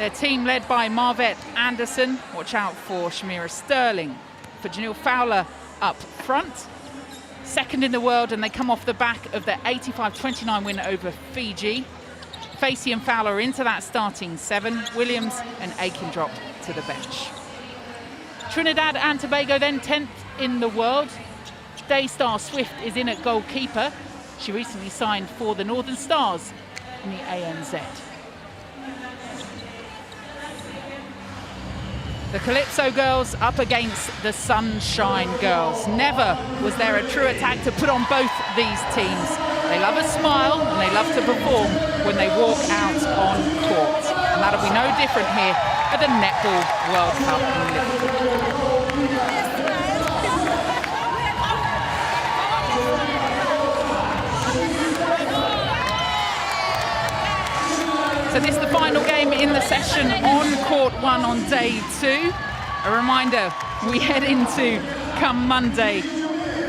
Their team led by Marvette Anderson. Watch out for Shamira Sterling. For Janelle Fowler up front. Second in the world, and they come off the back of their 85-29 win over Fiji. Facey and Fowler into that starting 7. Williams and Aiken dropped to the bench. Trinidad and Tobago then 10th in the world. Daystar Swift is in at goalkeeper. She recently signed for the Northern Stars in the ANZ. The Calypso girls up against the Sunshine girls. Never was there a true attack to put on both these teams. They love a smile and they love to perform when they walk out on court. And that'll be no different here at the Netball World Cup in Liverpool. So this is the final game in the session on court 1 on day 2. A reminder, we head into, come Monday,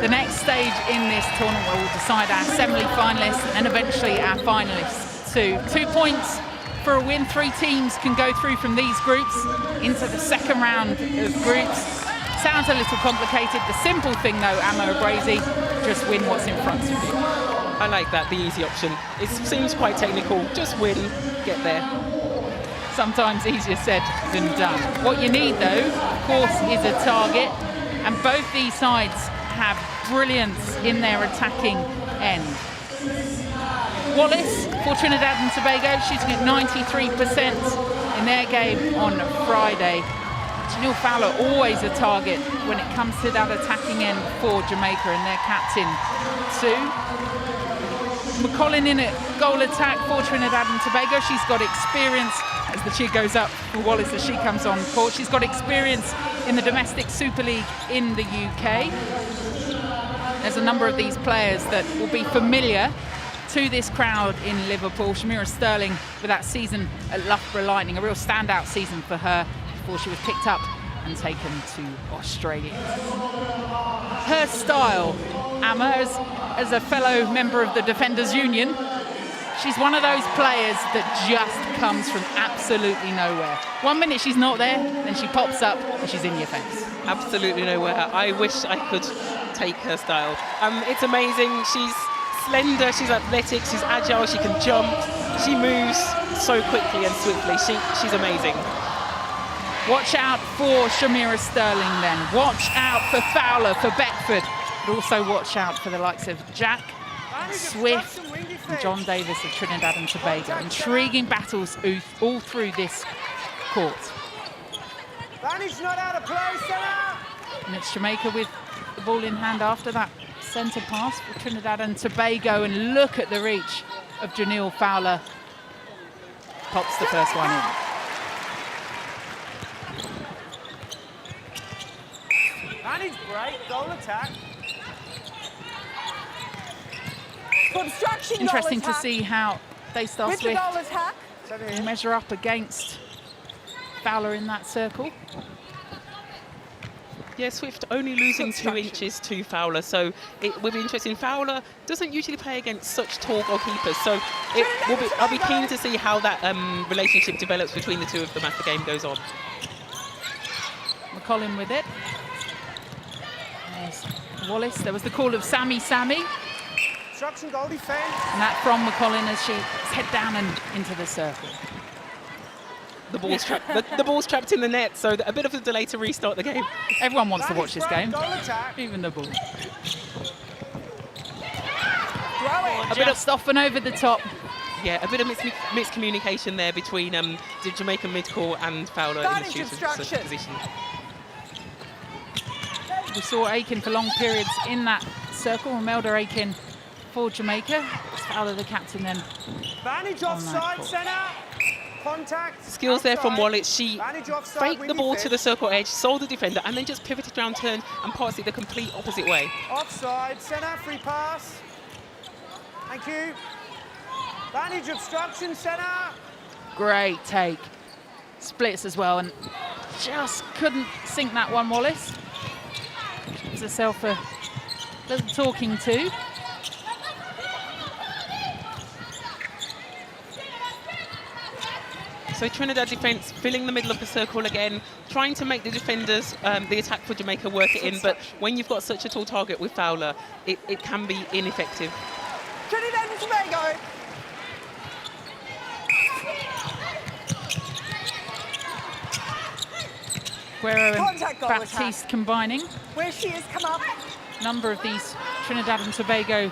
the next stage in this tournament where we'll decide our semi-finalists and eventually our finalists too. 2 points for a win. 3 teams can go through from these groups into the second round of groups. Sounds a little complicated. The simple thing though, Amo Abrazi, just win what's in front of you. I like that, the easy option. It seems quite technical, just win, get there. Sometimes easier said than done. What you need though, of course, is a target, and both these sides have brilliance in their attacking end. Wallace for Trinidad and Tobago, shooting at 93% in their game on Friday. Janelle Fowler always a target when it comes to that attacking end for Jamaica, and their captain too. McCollin in at goal attack for Trinidad and Tobago. She's got experience as the cheer goes up for Wallace as she comes on court. She's got experience in the domestic Super League in the UK. There's a number of these players that will be familiar to this crowd in Liverpool. Shamira Sterling with that season at Loughborough Lightning, a real standout season for her before she was picked up and taken to Australia. Her style, Amma, as a fellow member of the Defenders Union, she's one of those players that just comes from absolutely nowhere. 1 minute she's not there, then she pops up and she's in your face. Absolutely nowhere. I wish I could take her style. It's amazing. She's slender, she's athletic, she's agile, she can jump, she moves so quickly and swiftly. She's amazing. Watch out for Shamira Sterling then. Watch out for Fowler, for Beckford. But also watch out for the likes of Jack Swift and John Davis of Trinidad and Tobago. Intriguing battles all through this court. Not out of play, center. And it's Jamaica with the ball in hand after that centre pass for Trinidad and Tobago. And look at the reach of Janelle Fowler. Pops the first one in. Manage break, goal attack. Interesting to see how Daystar Swift measure up against Fowler in that circle. Yeah, Swift only losing 2 inches to Fowler, so it will be interesting. Fowler doesn't usually play against such tall goalkeepers, so I'll be keen to see how that relationship develops between the two of them as the game goes on. McCollin with it. There's Wallace. There was the call of Sammy. Goal defense. And that from McCollin as she head down and into the circle. The ball's trapped. The ball's trapped in the net, so a bit of a delay to restart the game. Everyone wants to watch this game, even the ball. Just off and over the top. Yeah, a bit of miscommunication there between the Jamaican midcourt and Fowler in the shooter's position. We saw Aiken for long periods in that circle. Romelda Aiken for Jamaica. It's Fowler, the captain, then. Vantage offside, centre. Contact. Skills outside. there from Wallace. She faked the ball to the circle edge, saw the defender, and then just pivoted around, turned, and passed it the complete opposite way. Offside, centre, free pass. Thank you. Vantage obstruction, centre. Great take. Splits as well, and just couldn't sink that one, Wallace. Gives herself a little talking to. So Trinidad defence filling the middle of the circle again, trying to make the defenders, the attack for Jamaica, work it in. But when you've got such a tall target with Fowler, it can be ineffective. Trinidad and Tobago. Guerrero Contact and goal Baptiste attack. combining. Where she is, come up. A number of these Trinidad and Tobago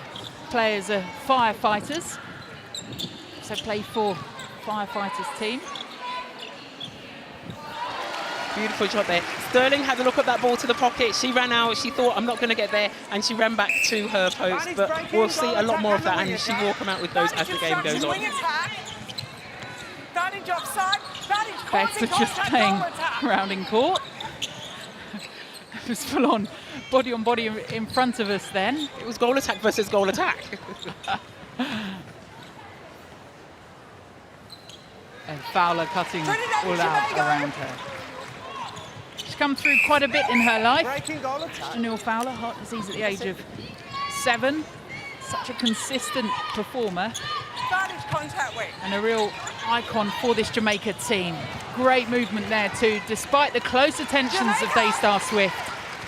players are firefighters, so play for firefighters team. Beautiful shot there. Sterling had a look at that ball to the pocket. She ran out. She thought, I'm not going to get there, and she ran back to her post. But we'll see a lot more of that, and she will come out with those as the game goes on. Wing attack. Vantage offside. Vantage Bets are just playing around in court. It was full on body in front of us then. It was goal attack versus goal attack. And Fowler cutting Trinidad all and out Tobago. around her. She's come through quite a bit in her life. Breaking goal attack. Janelle Fowler, heart disease at the age of 7. Such a consistent performer Vantage contact wing. and a real icon for this Jamaica team. Great movement there too, despite the close attentions of Daystar Swift,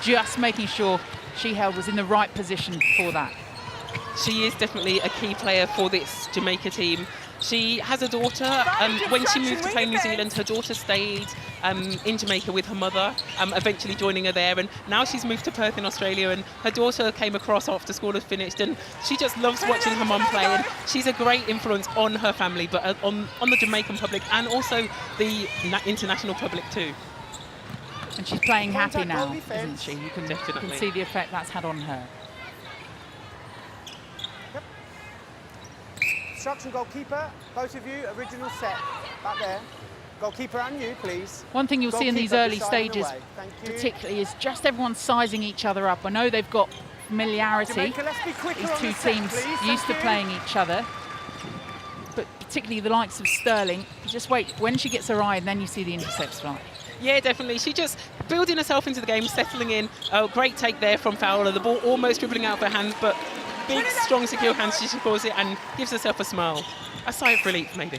just making sure she held was in the right position for that. She is definitely a key player for this Jamaica team. She has a daughter. When she moved to play New Zealand, her daughter stayed in Jamaica with her mother, eventually joining her there. And now she's moved to Perth in Australia, and her daughter came across after school had finished, and she just loves watching her mum play. And she's a great influence on her family, but on the Jamaican public and also the international public too. And she's playing happy Contact now, goal isn't defence. she? You can Definitely. see the effect that's had on her. Instruction goalkeeper, both of you, original set. Back there. Goalkeeper and you, please. One thing you'll see in these Goalkeeper early deciding the stages way. Thank you. particularly is just everyone sizing each other up. I know they've got familiarity. Jamaica, let's be quicker These on two the set, teams please. used to Thank you. playing each other. But particularly the likes of Sterling, you just wait when she gets her eye and then you see the intercepts fly. Yeah, definitely. She just building herself into the game, settling in. Oh, great take there from Fowler. The ball almost dribbling out of her hands, but big, strong, secure hands. She scores it and gives herself a smile. A sigh of relief, maybe.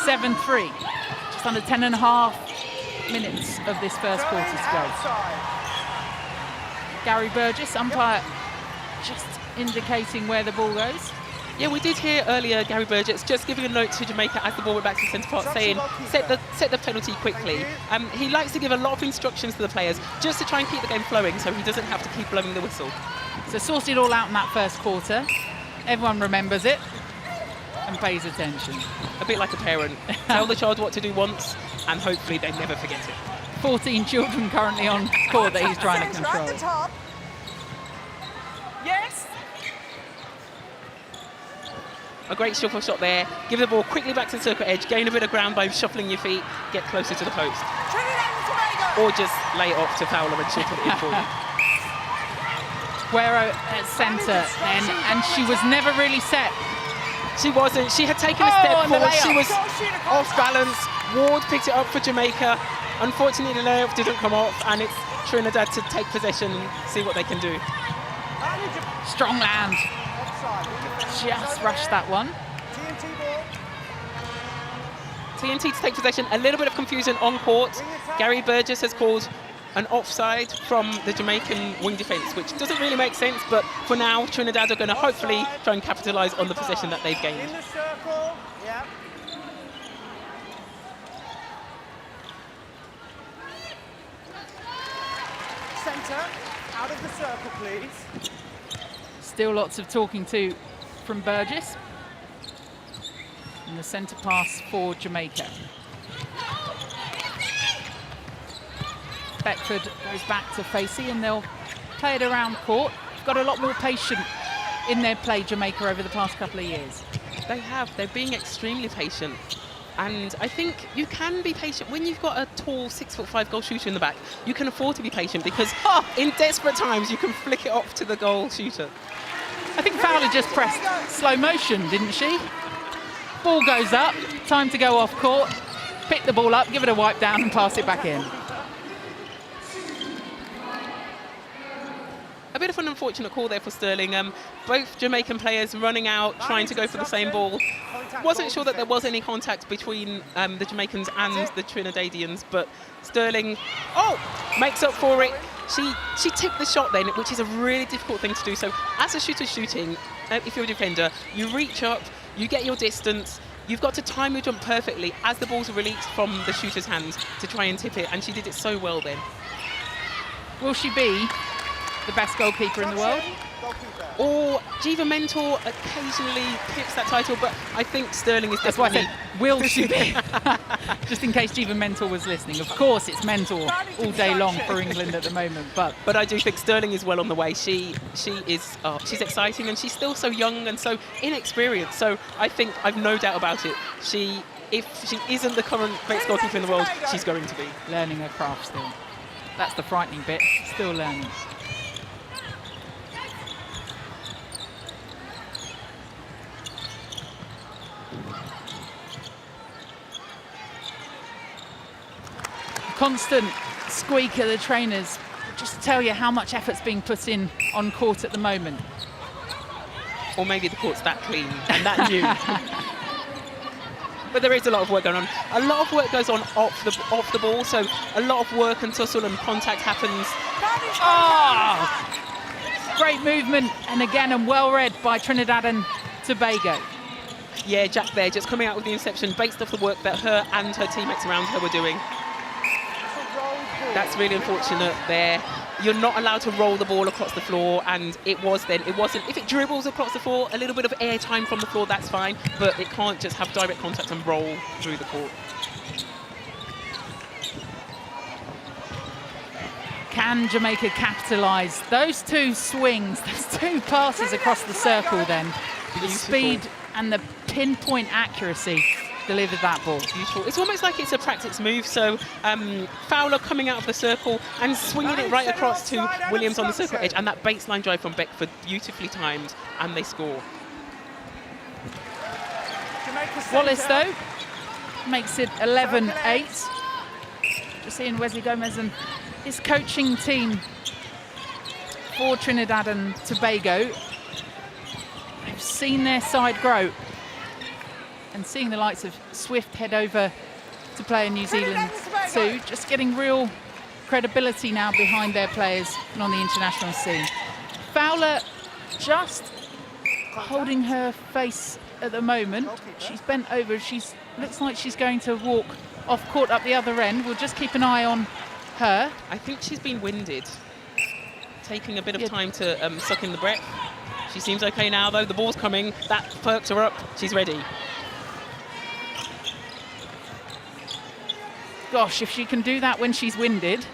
7-3, just under 10.5 minutes of this first quarter to go. Outside. Gary Burgess, umpire, just indicating where the ball goes. Yeah, we did hear earlier Gary Burgess just giving a note to Jamaica as the ball went back to the centre part, saying set the penalty quickly. He likes to give a lot of instructions to the players just to try and keep the game flowing, so he doesn't have to keep blowing the whistle. So sorted all out in that first quarter. Everyone remembers it and pays attention. A bit like a parent. Tell the child what to do once, and hopefully they never forget it. 14 children currently on court that he's trying to Centre at control. the top. Yes. A great shuffle shot there. Give the ball quickly back to the circle edge, gain a bit of ground by shuffling your feet, get closer to the post. Trinidad and Tobago. Or just lay it off to Fowler and she'll put it in for you. Guerrero at centre then, and she was never really set. She wasn't. She had taken a step and the forward. She layup. was Goal shooter off contact. balance. Ward picked it up for Jamaica. Unfortunately, the layup didn't come off, and it's Trinidad to take possession and see what they can do. Advantage of Strong land, offside. just rushed that one. TNT ball. TNT to take possession. A little bit of confusion on court. Gary Burgess has called an offside from the Jamaican wing defence, which doesn't really make sense, but for now, Trinidad are going to hopefully try and capitalise on the possession that they've In gained. the circle. Yeah. Centre. Out of the circle, please. Still lots of talking to from Burgess. And the centre pass for Jamaica. Beckford goes back to Facey and they'll play it around court. Got a lot more patience in their play, Jamaica, over the past couple of years. They have. They're being extremely patient. And I think you can be patient when you've got a tall 6'5" goal shooter in the back. You can afford to be patient because in desperate times you can flick it off to the goal shooter. I think Fowler just pressed slow motion, didn't she? Ball goes up, time to go off court, pick the ball up, give it a wipe down and pass it back in. A bit of an unfortunate call there for Sterling. Both Jamaican players running out, trying to go for the same ball. Wasn't sure that there was any contact between the Jamaicans and the Trinidadians, but Sterling, makes up for it. She tipped the shot then, which is a really difficult thing to do. So as a shooter shooting, if you're a defender, you reach up, you get your distance, you've got to time your jump perfectly as the balls are released from the shooter's hands to try and tip it, and she did it so well then. Will she be the best goalkeeper in the world? Or Jiva Mentor occasionally pips that title, but I think Sterling is definitely... That's why I said, will she be? Just in case Jiva Mentor was listening. Of course, it's Mentor all day long for England at the moment, but I do think Sterling is well on the way. She is she's exciting, and she's still so young and so inexperienced. So I think I've no doubt about it. If she isn't the current greatest goalkeeper in the world, she's going to be learning her craft still. That's the frightening bit. Still learning. Constant squeak of the trainers, just to tell you how much effort's being put in on court at the moment. Or maybe the court's that clean and that new. But there is a lot of work going on. A lot of work goes on off the ball, so a lot of work and tussle and contact happens. Great movement, and again, and well read by Trinidad and Tobago. Yeah, Jack there, just coming out with the interception based off the work that her and her teammates around her were doing. That's really unfortunate there. You're not allowed to roll the ball across the floor, and it wasn't. If it dribbles across the floor, a little bit of air time from the floor, that's fine, but it can't just have direct contact and roll through the court. Can Jamaica capitalise? Those two swings, those two passes across the circle then. The speed and the pinpoint accuracy delivered that ball. Beautiful. It's almost like it's a practice move. So Fowler coming out of the circle and swinging it right across to Williams on the circle edge, and that baseline drive from Beckford beautifully timed, and they score. Wallace though makes it 11-8. Just seeing Wesley Gomez and his coaching team for Trinidad and Tobago. They've seen their side grow, and seeing the likes of Swift head over to play in New Zealand too, just getting real credibility now behind their players and on the international scene. Fowler just holding her face at the moment. She's bent over. Looks like she's going to walk off court up the other end. We'll just keep an eye on her. I think she's been winded, taking a bit of time to suck in the breath. She seems okay now though. The ball's coming. That perks her up. She's ready. Gosh, if she can do that when she's winded.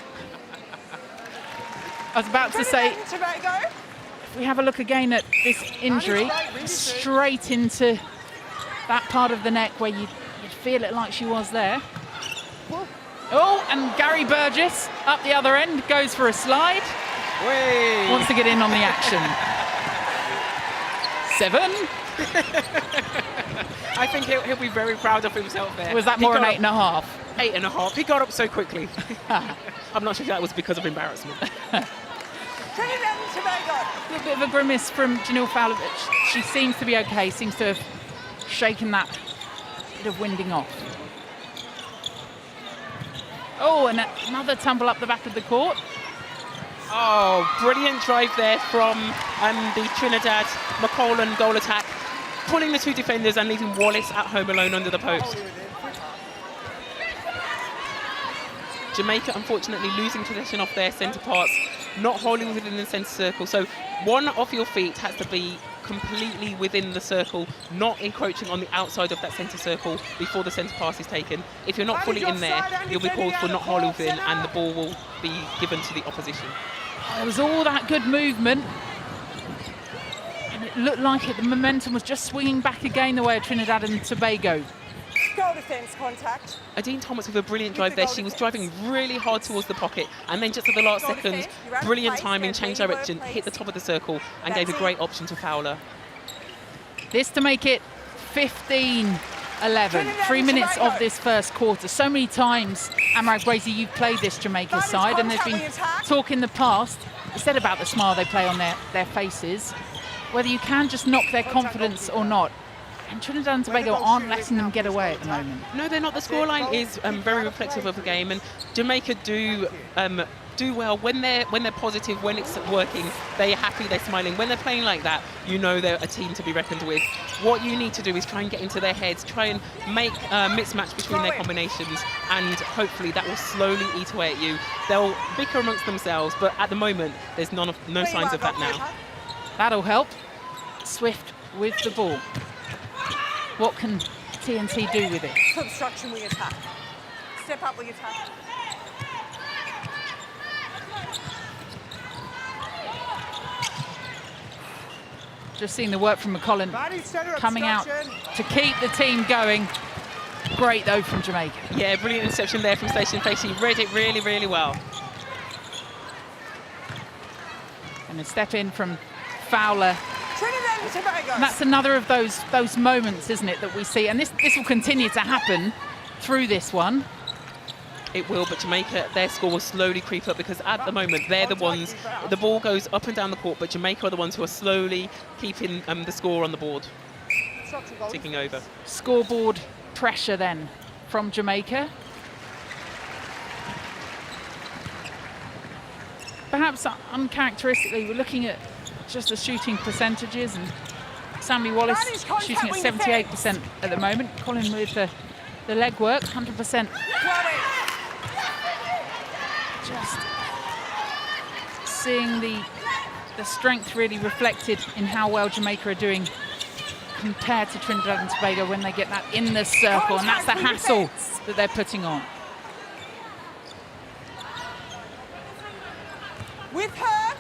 I was about to say, if we have a look again at this injury, straight into that part of the neck where you'd feel it like she was there. Oh, and Gary Burgess up the other end, goes for a slide. Wants to get in on the action. 7. I think he'll be very proud of himself there. Was that more an 8.5? 8.5. He got up so quickly. I'm not sure if that was because of embarrassment. Trinidad and Tobago. A bit of a grimace from Janelle Fowler, but she seems to be okay. Seems to have shaken that bit of winding off. Oh, and another tumble up the back of the court. Oh, brilliant drive there from the Trinidad McCollan goal attack, pulling the two defenders and leaving Wallace at home alone under the post. Jamaica, unfortunately, losing possession of their centre parts, not holding within the centre circle. So one of your feet has to be completely within the circle, not encroaching on the outside of that centre circle before the centre pass is taken. If you're not fully in there, you'll be called for not holding within, and the ball will be given to the opposition. There was all that good movement, and it looked like the momentum was just swinging back again the way of Trinidad and Tobago. Goal defence contact. Adine Thomas with a brilliant drive there. She was driving really hard towards the pocket, and then just at the last second, brilliant timing, changed direction, hit the top of the circle, and gave a great option to Fowler. This to make it 15-11. 3 minutes of this first quarter. So many times, Amrak Brazy, you've played this Jamaica side, and there's been talk in the past said about the smile they play on their faces, whether you can just knock their confidence or not. And Trinidad and Tobago aren't letting them get away at the moment. No, they're not. The scoreline is very reflective of the game, and Jamaica do well when they're positive, when it's working. They're happy, they're smiling. When they're playing like that, you know they're a team to be reckoned with. What you need to do is try and get into their heads, try and make a mismatch between their combinations, and hopefully that will slowly eat away at you. They'll bicker amongst themselves, but at the moment, there's no signs of that now. That'll help. Swift with the ball. What can TNT do with it? Obstruction with attack. Step up with attack. Just seeing the work from McCollum coming out to keep the team going. Great though from Jamaica. Yeah, brilliant interception there from Station Face. He read it really, really well. And a step in from Fowler. Trinidad and Tobago. And that's another of those moments, isn't it, that we see. And this will continue to happen through this one. It will, but Jamaica, their score will slowly creep up because at the moment they're the ones, the ball goes up and down the court, but Jamaica are the ones who are slowly keeping the score on the board, ticking over. Scoreboard pressure then from Jamaica. Perhaps uncharacteristically, we're looking at just the shooting percentages, and Sammy Wallace shooting at 78% at the moment. Colin with the leg work, 100%. Just seeing the strength really reflected in how well Jamaica are doing compared to Trinidad and Tobago when they get that in the circle, and that's the hassle that they're putting on. With her.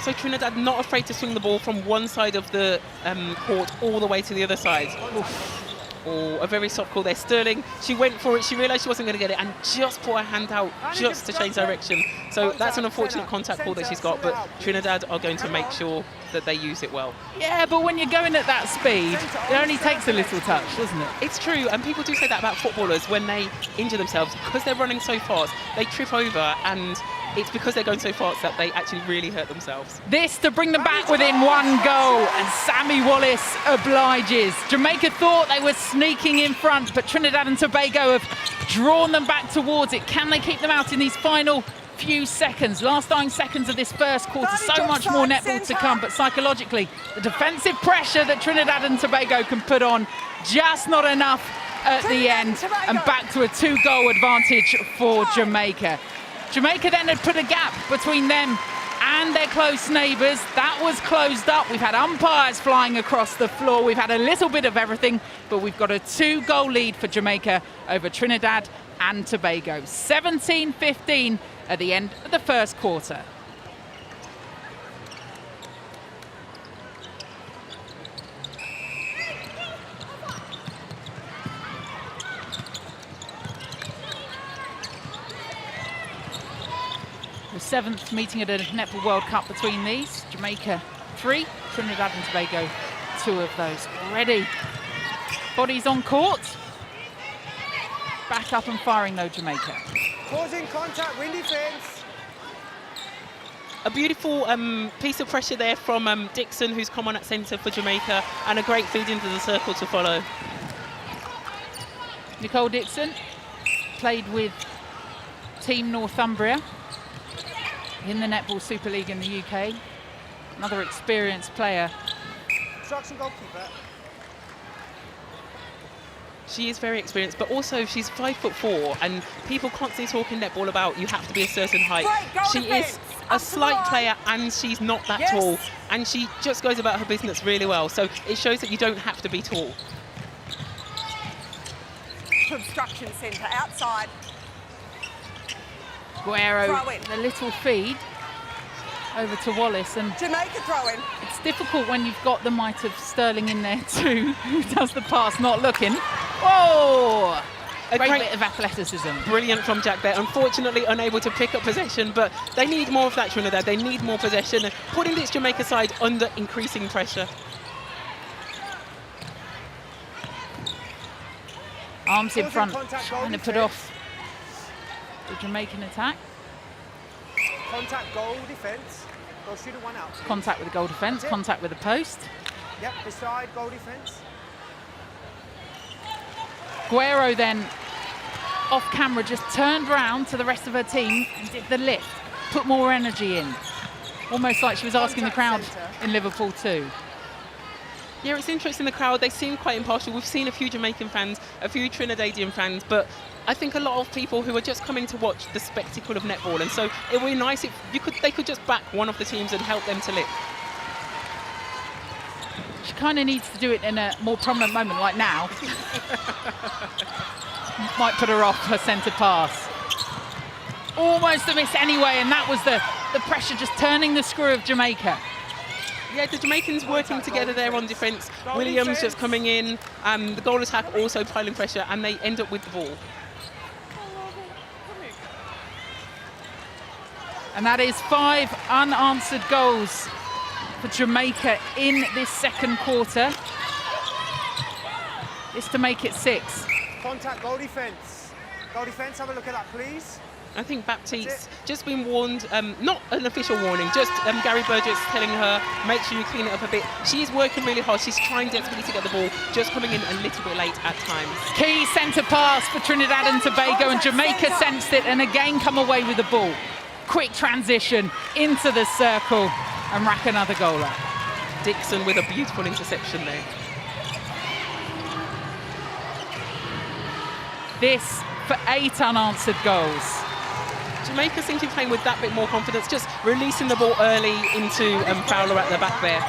So Trinidad not afraid to swing the ball from one side of the court all the way to the other side. Oof. Oh, a very soft call there. Sterling, she went for it, she realised she wasn't going to get it and just put her hand out just to change direction. So that's an unfortunate contact call that she's got, but Trinidad are going to make sure that they use it well. Yeah, but when you're going at that speed, it only takes a little touch, doesn't it? It's true, and people do say that about footballers when they injure themselves. Because they're running so fast, they trip over, and it's because they're going so fast that they actually really hurt themselves. This to bring them back within one goal, and Sammy Wallace obliges. Jamaica thought they were sneaking in front, but Trinidad and Tobago have drawn them back towards it. Can they keep them out in these final few seconds, last 9 seconds of this first quarter? So much more netball to come, but psychologically, the defensive pressure that Trinidad and Tobago can put on, just not enough at the end, and back to a 2-goal advantage for Jamaica. Jamaica then had put a gap between them and their close neighbours. That was closed up. We've had umpires flying across the floor. We've had a little bit of everything, but we've got a 2-goal lead for Jamaica over Trinidad and Tobago. 17-15 at the end of the first quarter. The 7th meeting at a Netball World Cup between these. Jamaica 3, Trinidad and Tobago 2 of those already. Bodies on court. Back up and firing though, Jamaica. Causing contact, windy fence. A beautiful piece of pressure there from Dixon, who's come on at centre for Jamaica, and a great feed into the circle to follow. Nicole Dixon played with Team Northumbria in the Netball Super League in the UK. Another experienced player. Obstruction goalkeeper. She is very experienced, but also she's 5'4", and people constantly talking netball about you have to be a certain height. She is a slight player, and she's not that tall, and she just goes about her business really well. So it shows that you don't have to be tall. Obstruction centre outside. Guerrero, the little feed over to Wallace, and Jamaica throw-in. It's difficult when you've got the might of Sterling in there too, who does the pass, not looking. Oh, a great bit of athleticism. Brilliant from Jack there. Unfortunately, unable to pick up possession, but they need more of that, Trinidad. They need more possession, putting this Jamaica side under increasing pressure. Arms in Causing front, contact, goal trying to put defence. off the Jamaican attack. Contact, goal defence. Goal shooter, one out. Contact with the goal defence, That's it. contact with the post. Yep, beside goal defence. Guerrero then, off camera, just turned round to the rest of her team and did the lift, put more energy in. Almost like she was asking the crowd in Liverpool too. Yeah, it's interesting, the crowd, they seem quite impartial. We've seen a few Jamaican fans, a few Trinidadian fans, but I think a lot of people who are just coming to watch the spectacle of netball, and so it would be nice if they could just back one of the teams and help them to lift. She kind of needs to do it in a more prominent moment like now. Might put her off her centre pass. Almost a miss anyway, and that was the pressure just turning the screw of Jamaica. Yeah, the Jamaicans working together there on defence. Williams just coming in, the goal attack also piling pressure, and they end up with the ball. And that is 5 unanswered goals for Jamaica in this second quarter. This to make it 6. Contact, goal defence. Goal defence, have a look at that, please. I think Baptiste's just been warned, not an official warning, just Gary Burgess telling her, make sure you clean it up a bit. She's working really hard, she's trying desperately to get the ball, just coming in a little bit late at times. Key centre pass for Trinidad and Tobago, and Jamaica sensed it and again come away with the ball. Quick transition into the circle and rack another goal up. Dixon with a beautiful interception there. This for 8 unanswered goals. Jamaica seem to be playing with that bit more confidence, just releasing the ball early into Fowler at the back there.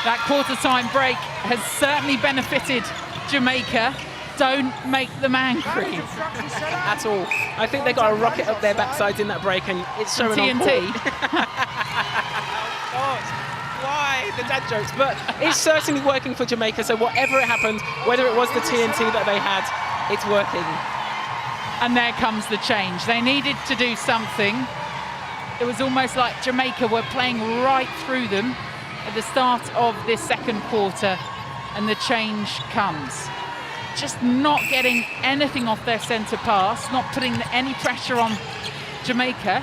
That quarter-time break has certainly benefited Jamaica. Don't make them angry. At all. I think they got a rocket up their backsides in that break, and it's showing on TNT. Why the dad jokes? But it's certainly working for Jamaica. So whatever it happened, whether it was the TNT that they had, it's working. And there comes the change. They needed to do something. It was almost like Jamaica were playing right through them at the start of this second quarter, and the change comes. Just not getting anything off their centre pass, not putting any pressure on Jamaica.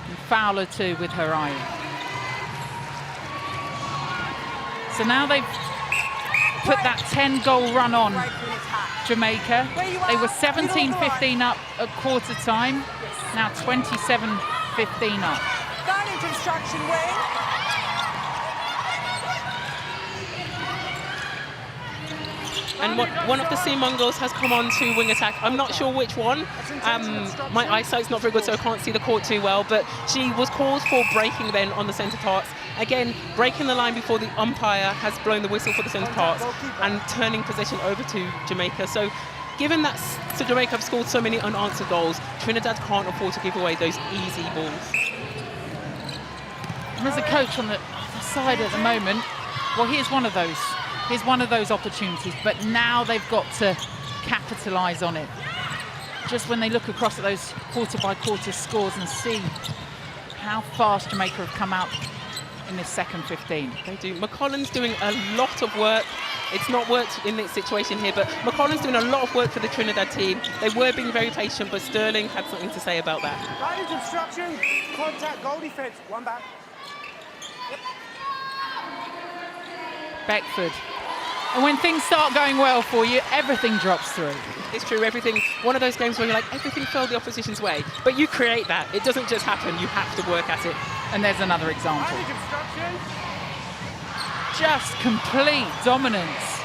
And Fowler too with her eye. So now they've put that 10-goal run on Jamaica. They were 17-15 up at quarter time, now 27-15 up. Going into instruction wing. And one of the Seamongers has come on to wing attack. I'm not sure which one. My eyesight's not very good, so I can't see the court too well. But she was called for breaking then on the centre parts. Again, breaking the line before the umpire has blown the whistle for the centre parts and turning possession over to Jamaica. So given that Jamaica have scored so many unanswered goals, Trinidad can't afford to give away those easy balls. And as a coach on the side at the moment, well, here's one of those. Here's one of those opportunities, but now they've got to capitalise on it. Just when they look across at those quarter-by-quarter scores and see how fast Jamaica have come out in this second 15. They do. McCollin's doing a lot of work. It's not worked in this situation here, but McCollin's doing a lot of work for the Trinidad team. They were being very patient, but Sterling had something to say about that. Guidance instruction, contact, goal defence. One back. Beckford. And when things start going well for you, everything drops through. It's true, everything. One of those games where you're like, everything fell the opposition's way. But you create that. It doesn't just happen. You have to work at it. And there's another example. Guidance instruction. Just complete dominance.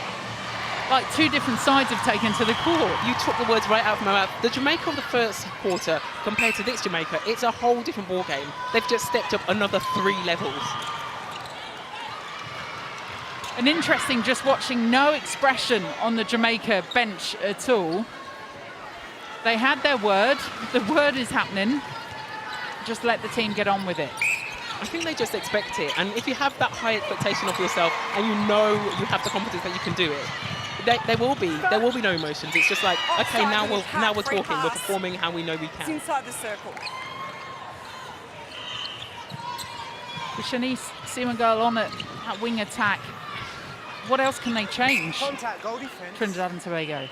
Like two different sides have taken to the court. You took the words right out of my mouth. The Jamaica of the first quarter compared to this Jamaica, it's a whole different ball game. They've just stepped up another 3 levels. And interesting, just watching no expression on the Jamaica bench at all. They had their word. The word is happening. Just let the team get on with it. I think they just expect it. And if you have that high expectation of yourself and you know you have the confidence that you can do it, there will be no emotions. It's just like, okay, now we're talking. We're performing how we know we It's can. inside the circle. Shanice Seaman girl on it that wing attack. What else can they change? Contact, goal defence. Trinidad and Tobago.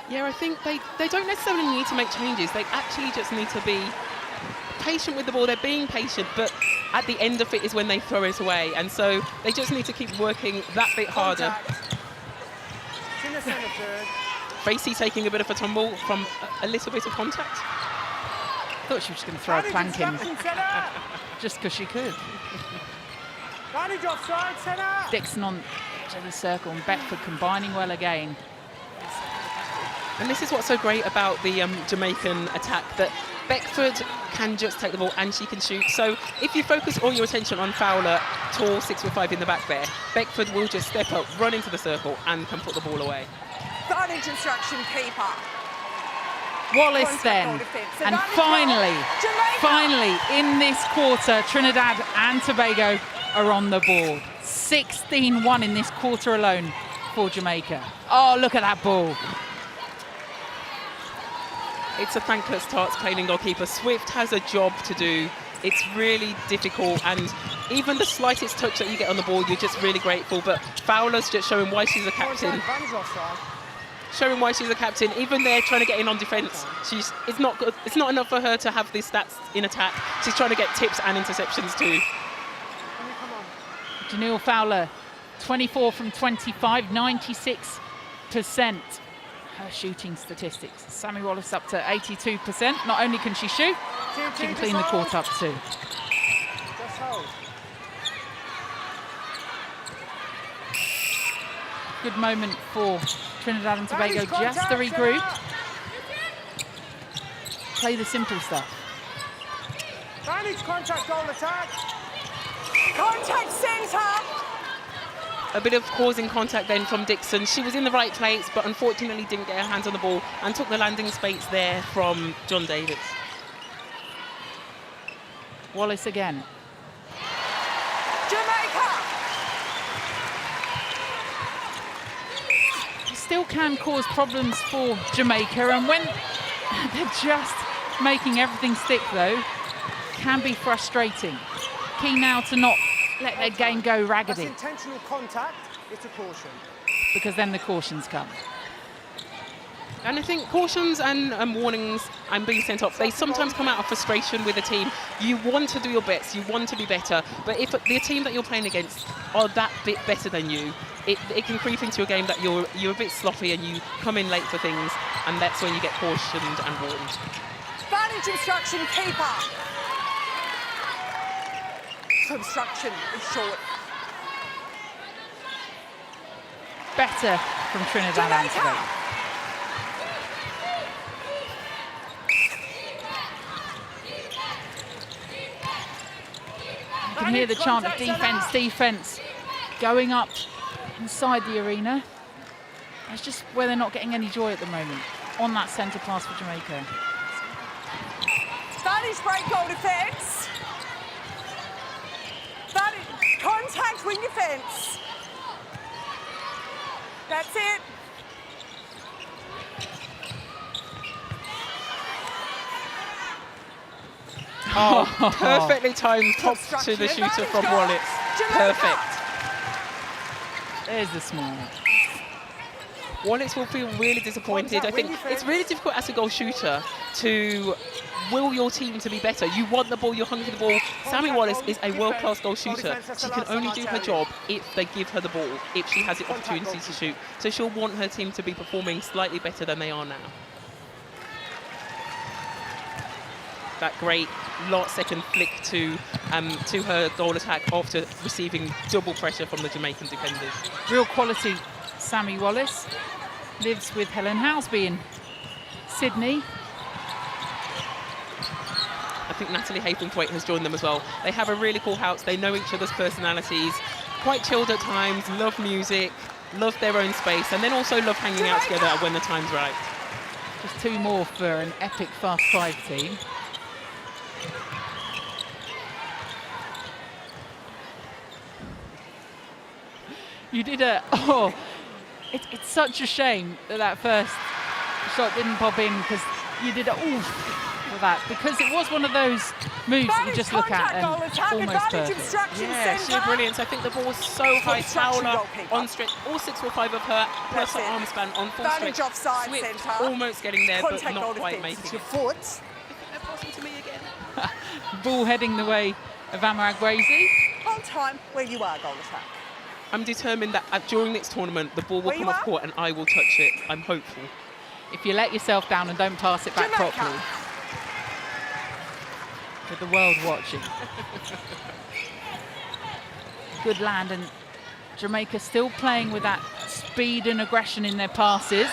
Yeah, I think they don't necessarily need to make changes. They actually just need to be patient with the ball. They're being patient, but at the end of it is when they throw it away. And so they just need to keep working that bit harder. In the centre third. Facey taking a bit of a tumble from a little bit of contact. Thought she was going to throw a plank in Centre. just because she could. Manage offside, centre. Dixon on to the circle and Beckford combining well again. And this is what's so great about the Jamaican attack, that Beckford can just take the ball and she can shoot. So if you focus all your attention on Fowler, tall, 6'5" in the back there, Beckford will just step up, run into the circle and can put the ball away. Advantage instruction, keeper. Wallace Contact then, goal defence. and Advantage finally in this quarter, Trinidad and Tobago are on the board. 16-1 in this quarter alone for Jamaica. Oh, look at that ball. It's a thankless task playing goalkeeper. Swift has a job to do. It's really difficult, and even the slightest touch that you get on the ball, you're just really grateful. But Fowler's just showing why she's a captain. Advantage offside. Showing why she's a captain. Even there, trying to get in on defence, it's not good. It's not enough for her to have these stats in attack. She's trying to get tips and interceptions too. Janelle Fowler, 24 from 25, 96%. Her shooting statistics. Sammy Wallace up to 82%. Not only can she shoot, she can clean the court up too. Just hold. Good moment for Trinidad and Tobago just to regroup. Play the simple stuff. Manage contact, goal attack. Contact centre. A bit of causing contact then from Dixon. She was in the right place, but unfortunately didn't get her hands on the ball and took the landing space there from John Davis. Wallace again. Jamaica. Still can cause problems for Jamaica, and when they're just making everything stick though, can be frustrating. Key now to not let their game go raggedy. That's intentional contact, it's a caution. Because then the cautions come. And I think cautions and warnings and being sent off, they sometimes come out of frustration with a team. You want to do your best, you want to be better, but if the team that you're playing against are that bit better than you, it can creep into a game that you're a bit sloppy and you come in late for things, and that's when you get cautioned and warned. Advantage instruction, keeper. Obstruction is short. Better from Trinidad and Tobago. You can hear the chant of defence, defence going up inside the arena. It's just where they're not getting any joy at the moment on that centre pass for Jamaica. Advantage break goal defence. Contact wing defence. That's it. Oh, perfectly timed top to the shooter from Wallace. Perfect. There's the smile. Wallace will feel really disappointed. I think it's really difficult as a goal shooter to will your team to be better. You want the ball, you're hungry for the ball. Sammy Wallace is a world-class goal shooter. She can only do her job if they give her the ball, if she has the opportunity to shoot. So she'll want her team to be performing slightly better than they are now. That great last second flick to her goal attack after receiving double pressure from the Jamaican defenders. Real quality. Sammy Wallace lives with Helen Housby in Sydney. I think Natalie Haythornthwaite has joined them as well. They have a really cool house. They know each other's personalities. Quite chilled at times, love music, love their own space, and then also love hanging out together when the time's right. Just two more for an epic Fast Five team. You did it's such a shame that first shot didn't pop in, because you did oof for that, because it was one of those moves that you just look at and almost perfect. Yeah, sheer brilliance. I think the ball was so high. Fowler on stretch, all 6 or 5 of her, plus her arm span on full stretch. Offside, Swift centre. almost getting there, but Contact not goal quite defence. making It's it. your foot. They're passing to me again. Ball heading the way of Amarag Gracie. Hold time where you are, goal attack. I'm determined that during this tournament, the ball will Where come you off are? court and I will touch it. I'm hopeful. If you let yourself down and don't pass it back Jamaica. properly. With the world watching. Good land, and Jamaica still playing with that speed and aggression in their passes,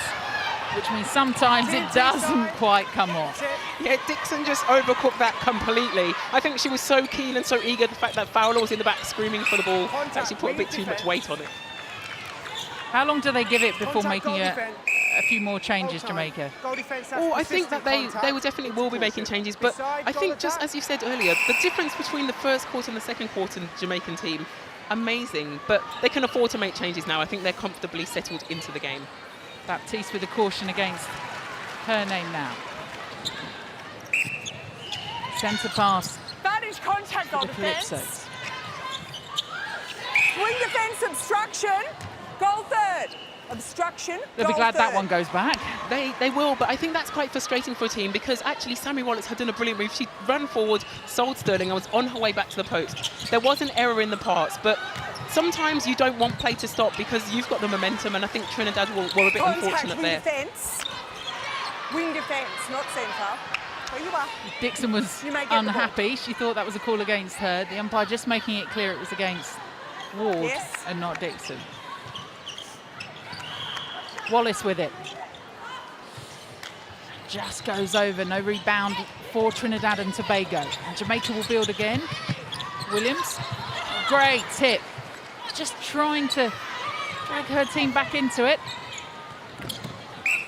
which means sometimes it doesn't quite come off. Yeah, Dixon just overcooked that completely. I think she was so keen and so eager. The fact that Fowler was in the back screaming for the ball actually put a bit too much weight on it. How long do they give it before Contact, making goal a defence. few more changes, Hold time. Jamaica? Goal defence, that's Oh, I think that persistent they contact. definitely will be making changes, but Beside I goal think just attack. as you said earlier, the difference between the first quarter and the second quarter in the Jamaican team, amazing, but they can afford to make changes now. I think they're comfortably settled into the game. Baptiste with a caution against her name now. Centre pass Advantage contact for goal the Calypsos. defence. Wing defence obstruction. Goal third. Obstruction. They'll be goal glad that third. one goes back. They will, but I think that's quite frustrating for a team because actually Sammy Wallace had done a brilliant move. She ran forward, sold Sterling, and was on her way back to the post. There was an error in the pass, but sometimes you don't want play to stop because you've got the momentum, and I think Trinidad were a bit Contact unfortunate wing there. defence. Wing defence, not centre. Where you are. Dixon was You may get the unhappy. She thought that was a call against her. The umpire just making it clear it was against Ward Yes. and not Dixon. Wallace with it. Just goes over, no rebound for Trinidad and Tobago. And Jamaica will build again. Williams, great tip. Just trying to drag her team back into it.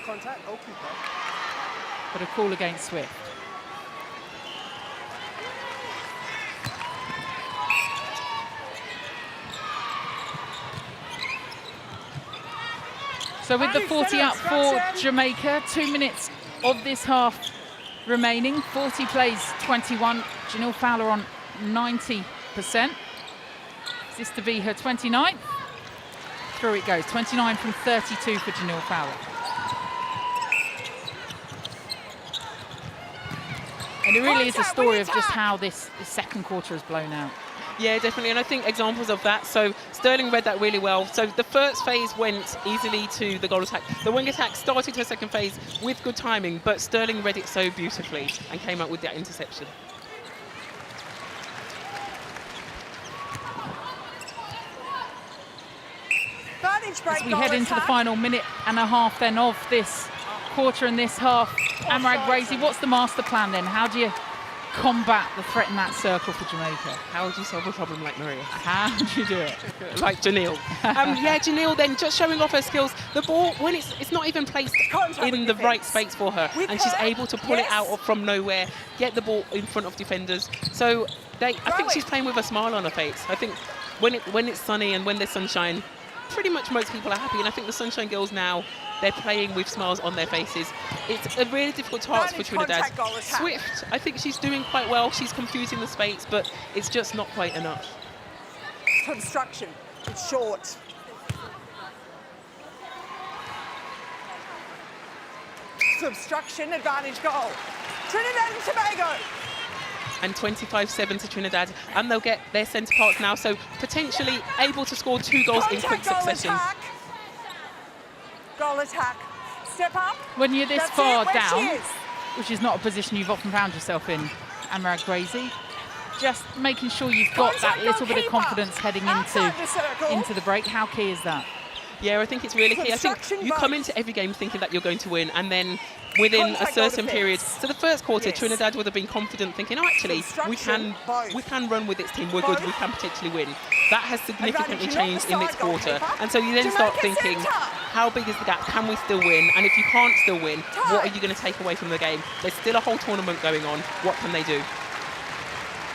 Contact, goalkeeper. But a call against Swift. So with the 40 up for Jamaica, 2 minutes of this half remaining. 40 plays 21. Janelle Fowler on 90%. Is this to be her 29th? Through it goes. 29 from 32 for Janelle Fowler. And it really is a story of just how this second quarter has blown out. Yeah, definitely, and I think examples of that. So Sterling read that really well. So the first phase went easily to the goal attack. The wing attack started her second phase with good timing, but Sterling read it so beautifully and came up with that interception. Advantage break. As we goal head into the attack. final minute and a half then of this quarter and this half, Amarag Gracie, what's the master plan then? How do you combat the threat in that circle for Jamaica? How would you solve a problem like Maria? How do you do it? Like Janelle. Yeah, Janelle then just showing off her skills. The ball, when it's not even placed Contact in with the defence. right space for her, With and she's her, able to pull it out from nowhere, get the ball in front of defenders. So I think she's playing with a smile on her face. I think when it's sunny and when there's sunshine, pretty much most people are happy. And I think the Sunshine Girls now, they're playing with smiles on their faces. It's a really difficult task for Trinidad. Contact goal attack. Swift, I think she's doing quite well. She's confusing the space, but it's just not quite enough. Obstruction. It's short. Obstruction. Advantage goal. Trinidad and Tobago. And 25-7 to Trinidad, and they'll get their centre parts now, so potentially able to score 2 goals in quick Contact goal succession. attack. Goal attack. Step up. When you're this That's far it, where she down, is. which is not a position you've often found yourself in, Amarag Gracie, just making sure you've got that Contact little bit of goalkeeper. confidence heading Outside the circle. into the break. How key is that? Yeah, I think it's really key. I think Obstruction you come vote. into every game thinking that you're going to win, and then within a Contact goal certain defence. period. So the first quarter, Yes. Trinidad would have been confident, thinking, "Oh, actually, Obstruction vote. we can run with this team. We're good. Vote. We can potentially win." That has significantly Advantage changed in on the this side, quarter, goalkeeper. and so you then start Jamaica thinking, centre. "How big is the gap? Can we still win? And if you can't still win, what are Time. you going to take away from the game? There's still a whole tournament going on. What can they do?"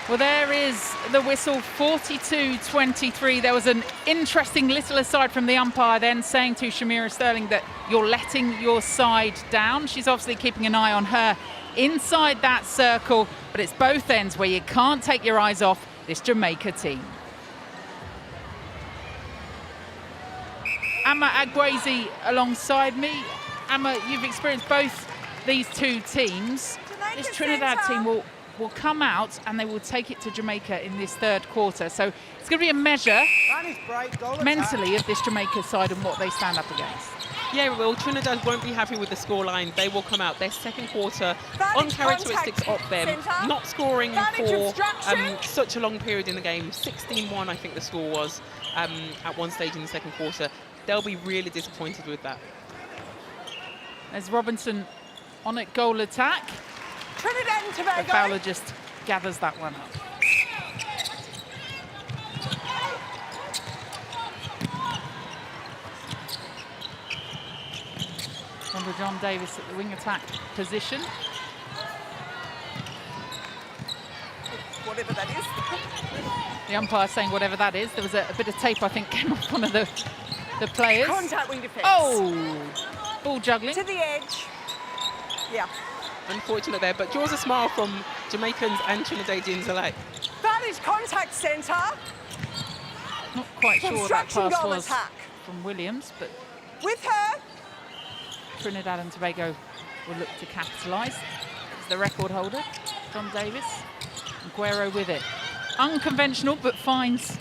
Well, there is the whistle, 42-23. There was an interesting little aside from the umpire then saying to Shamira Sterling that you're letting your side down. She's obviously keeping an eye on her inside that circle, but it's both ends where you can't take your eyes off this Jamaica team. Amma Agwezi alongside me. Amma, you've experienced both these two teams. This Trinidad team will come out and they will take it to Jamaica in this third quarter. So it's going to be a measure mentally of this Jamaica side and what they stand up against. Yeah, well, Trinidad won't be happy with the scoreline. They will come out their second quarter uncharacteristics of them, not scoring for such a long period in the game. 16-1, I think the score was at one stage in the second quarter. They'll be really disappointed with that. There's Robinson on at goal attack. Trinidad and Tobago. But Fowler just gathers that one up. Remember John Davis at the wing attack position. Whatever that is. The umpire saying whatever that is. There was a bit of tape, I think, came off one of the players. Contact wing defence. Oh! Ball juggling. To the edge. Yeah. Unfortunate there, but draws a smile from Jamaicans and Trinidadians alike. That is contact centre. Not quite sure what that Construction pass goal was attack. from Williams, but With her. Trinidad and Tobago will look to capitalise. It's the record holder, John Davis. Aguero with it. Unconventional, but finds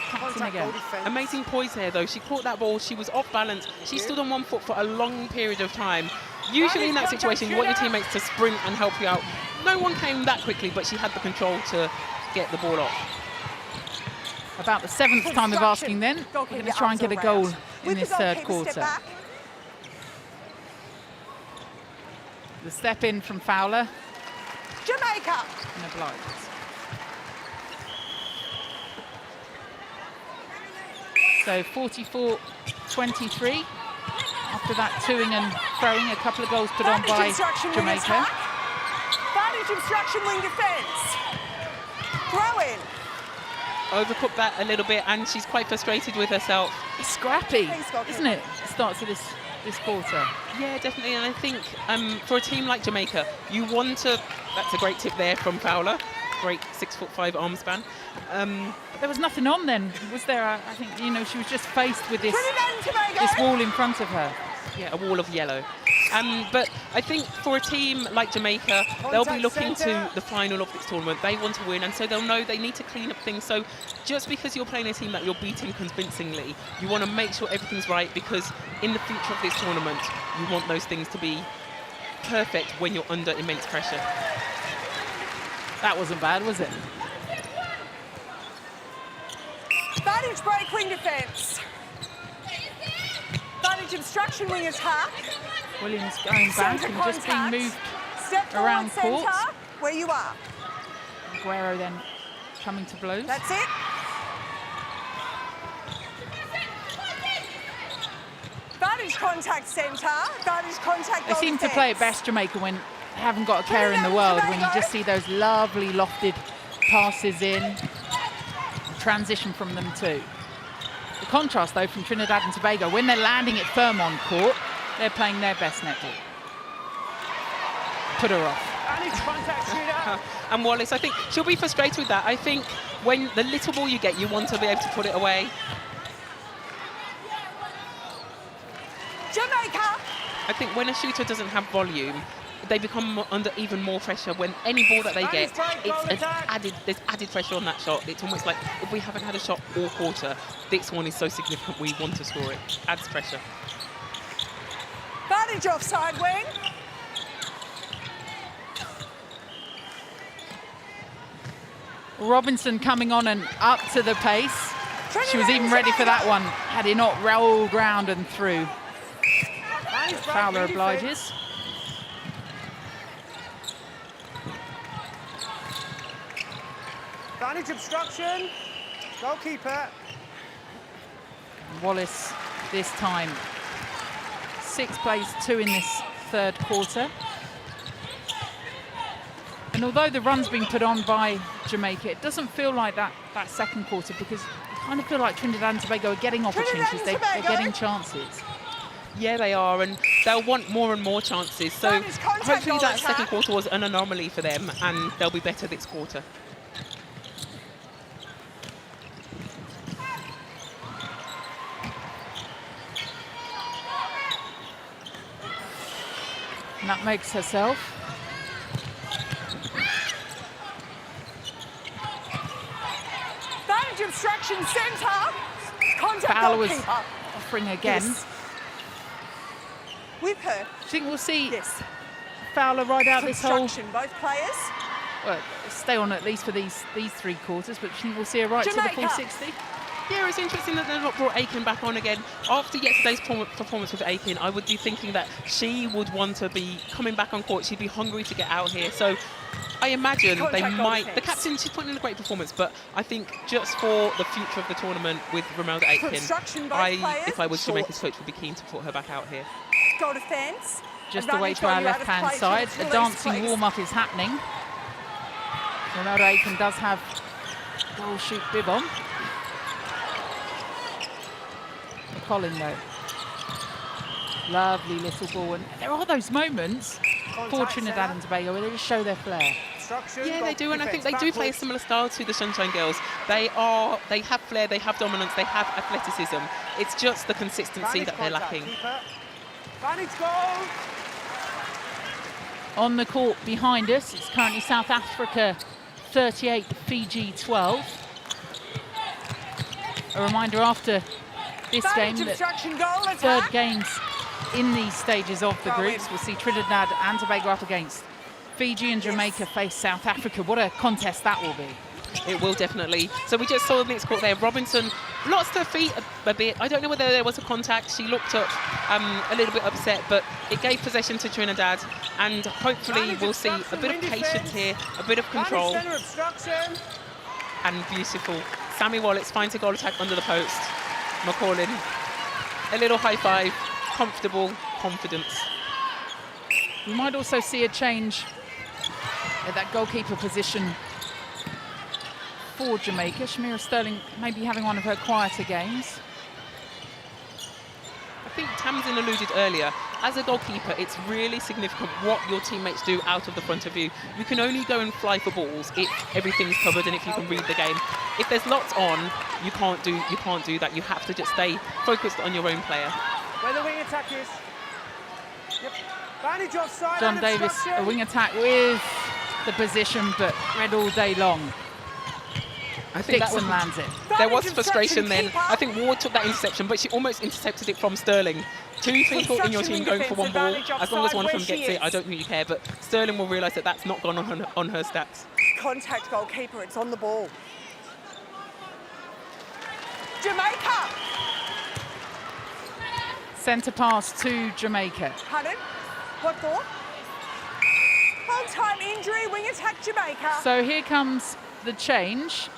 captain again. Amazing poise here, though. She caught that ball. She was off balance. She stood on one foot for a long period of time. Usually in that situation, you want your teammates to sprint and help you out. No one came that quickly, but she had the control to get the ball off. About the seventh time of asking then. We're going to try and get a goal in this third quarter. The step in from Fowler. Jamaica. And obliges. So 44-23. After that toing and throwing, a couple of goals put on by Jamaica. Advantage obstruction wing defence. Throw in. Overcooked that a little bit, and she's quite frustrated with herself. It's scrappy, isn't it? It starts with this quarter. Yeah, definitely, and I think for a team like Jamaica, you want to... That's a great tip there from Fowler. Great 6'5" arm span. But there was nothing on then, was there? I think, you know, she was just faced with this wall in front of her. Yeah, a wall of yellow. But I think for a team like Jamaica, they'll be looking to the final of this tournament. They want to win, and so they'll know they need to clean up things. So just because you're playing a team that you're beating convincingly, you want to make sure everything's right, because in the future of this tournament, you want those things to be perfect when you're under immense pressure. That wasn't bad, was it? Advantage break wing defence. Advantage obstruction wing attack. Williams going back and just being moved around court. Where you are. Aguero then coming to blows. That's it. Advantage contact centre. Advantage contact They seem to play it best, Jamaica, when they haven't got a care in the world, when you just see those lovely lofted passes in, transition from them too. The contrast, though, from Trinidad and Tobago, when they're landing it firm on court, they're playing their best netball. Put her off. And Wallace, I think she'll be frustrated with that. I think when the little ball you get, you want to be able to put it away. Jamaica. I think when a shooter doesn't have volume, they become under even more pressure. When any ball that they get, there's added pressure on that shot. It's almost like if we haven't had a shot all quarter, this one is so significant we want to score it. Adds pressure. Advantage offside wing. Robinson coming on and up to the pace. She was even ready for that one, had he not rolled round and through. Fowler obliges. Advantage obstruction. Goalkeeper. Wallace this time. 6 plays 2 in this third quarter. And although the run's been put on by Jamaica, it doesn't feel like that second quarter, because I kind of feel like Trinidad and Tobago are getting opportunities. They're getting chances. Yeah, they are, and they'll want more and more chances. So That is contact hopefully goal that attack. second quarter was an anomaly for them, and they'll be better this quarter. And that makes herself. Advantage obstruction centre. Contact Fowler was goalkeeper. offering again. Yes. With her. Do you think we'll see Yes. Fowler ride out this whole, Obstruction, both players. well, stay on at least for these 3 quarters, but do you think we'll see her right to the full Jamaica. 60? Yeah, it's interesting that they've not brought Aiken back on again. After yesterday's performance with Aiken, I would be thinking that she would want to be coming back on court. She'd be hungry to get out here. So I imagine they Contact goal might. The defence. captain, she's putting in a great performance, but I think just for the future of the tournament with Romelda Aiken, Obstruction, both players. if I was Short. Jamaica's coach, would be keen to put her back out here. Goal defence. Just away Advantage to our on you out of left-hand play, side. should A release, dancing please. warm-up is happening. Ronaldo Aiken does have goal shoot bib on. Colin though. Lovely little ball. And there are those moments for Contact Trinidad centre. and Tobago where they just show their flair. Obstruction, Yeah, they do, and I think they defence, do play a backwards. similar style to the Sunshine Girls. They have flair, they have dominance, they have athleticism. It's just the consistency Advantage that they're contact, lacking. keeper. Advantage goal. On the court behind us, it's currently South Africa 38, Fiji 12. A reminder after this game Advantage that obstruction goal third attack. games in these stages of the Throw groups. in. We'll see Trinidad and Tobago up against Fiji, and Jamaica face South Africa. What a contest that will be. It will definitely. So we just saw the mixed court there. Robinson lost her feet a bit. I don't know whether there was a contact. She looked up a little bit upset, but it gave possession to Trinidad, and hopefully Advantage we'll see a obstruction, bit of win patience defence. here, a bit of Advantage control, centre obstruction. and beautiful. Sammy Wallet's finds a goal attack under the post. McCaulin, a little high five, comfortable, confidence. We might also see a change at that goalkeeper position for Jamaica. Shamira Sterling may be having one of her quieter games. I think Tamsin alluded earlier, as a goalkeeper, it's really significant what your teammates do out of the front of you. You can only go and fly for balls if everything's covered and if you can read the game. If there's lots on, you can't do that. You have to just stay focused on your own player. Where the wing attack is. Yep. Advantage offside. John and Davis, a obstruction. wing attack with the position, but red all day long. I think that Dixon was, lands it. there was Advantage frustration obstruction, then. keeper. I think Ward took that interception, but she almost intercepted it from Sterling. 2 people in your team going for one ball. As long as one of them gets it, I don't think you care. But Sterling will realise that that's not gone on her stats. Contact goalkeeper, it's on the ball. Jamaica. Centre pass to Jamaica. Pardon? What for? Full-time injury, wing attack Jamaica. So here comes the change,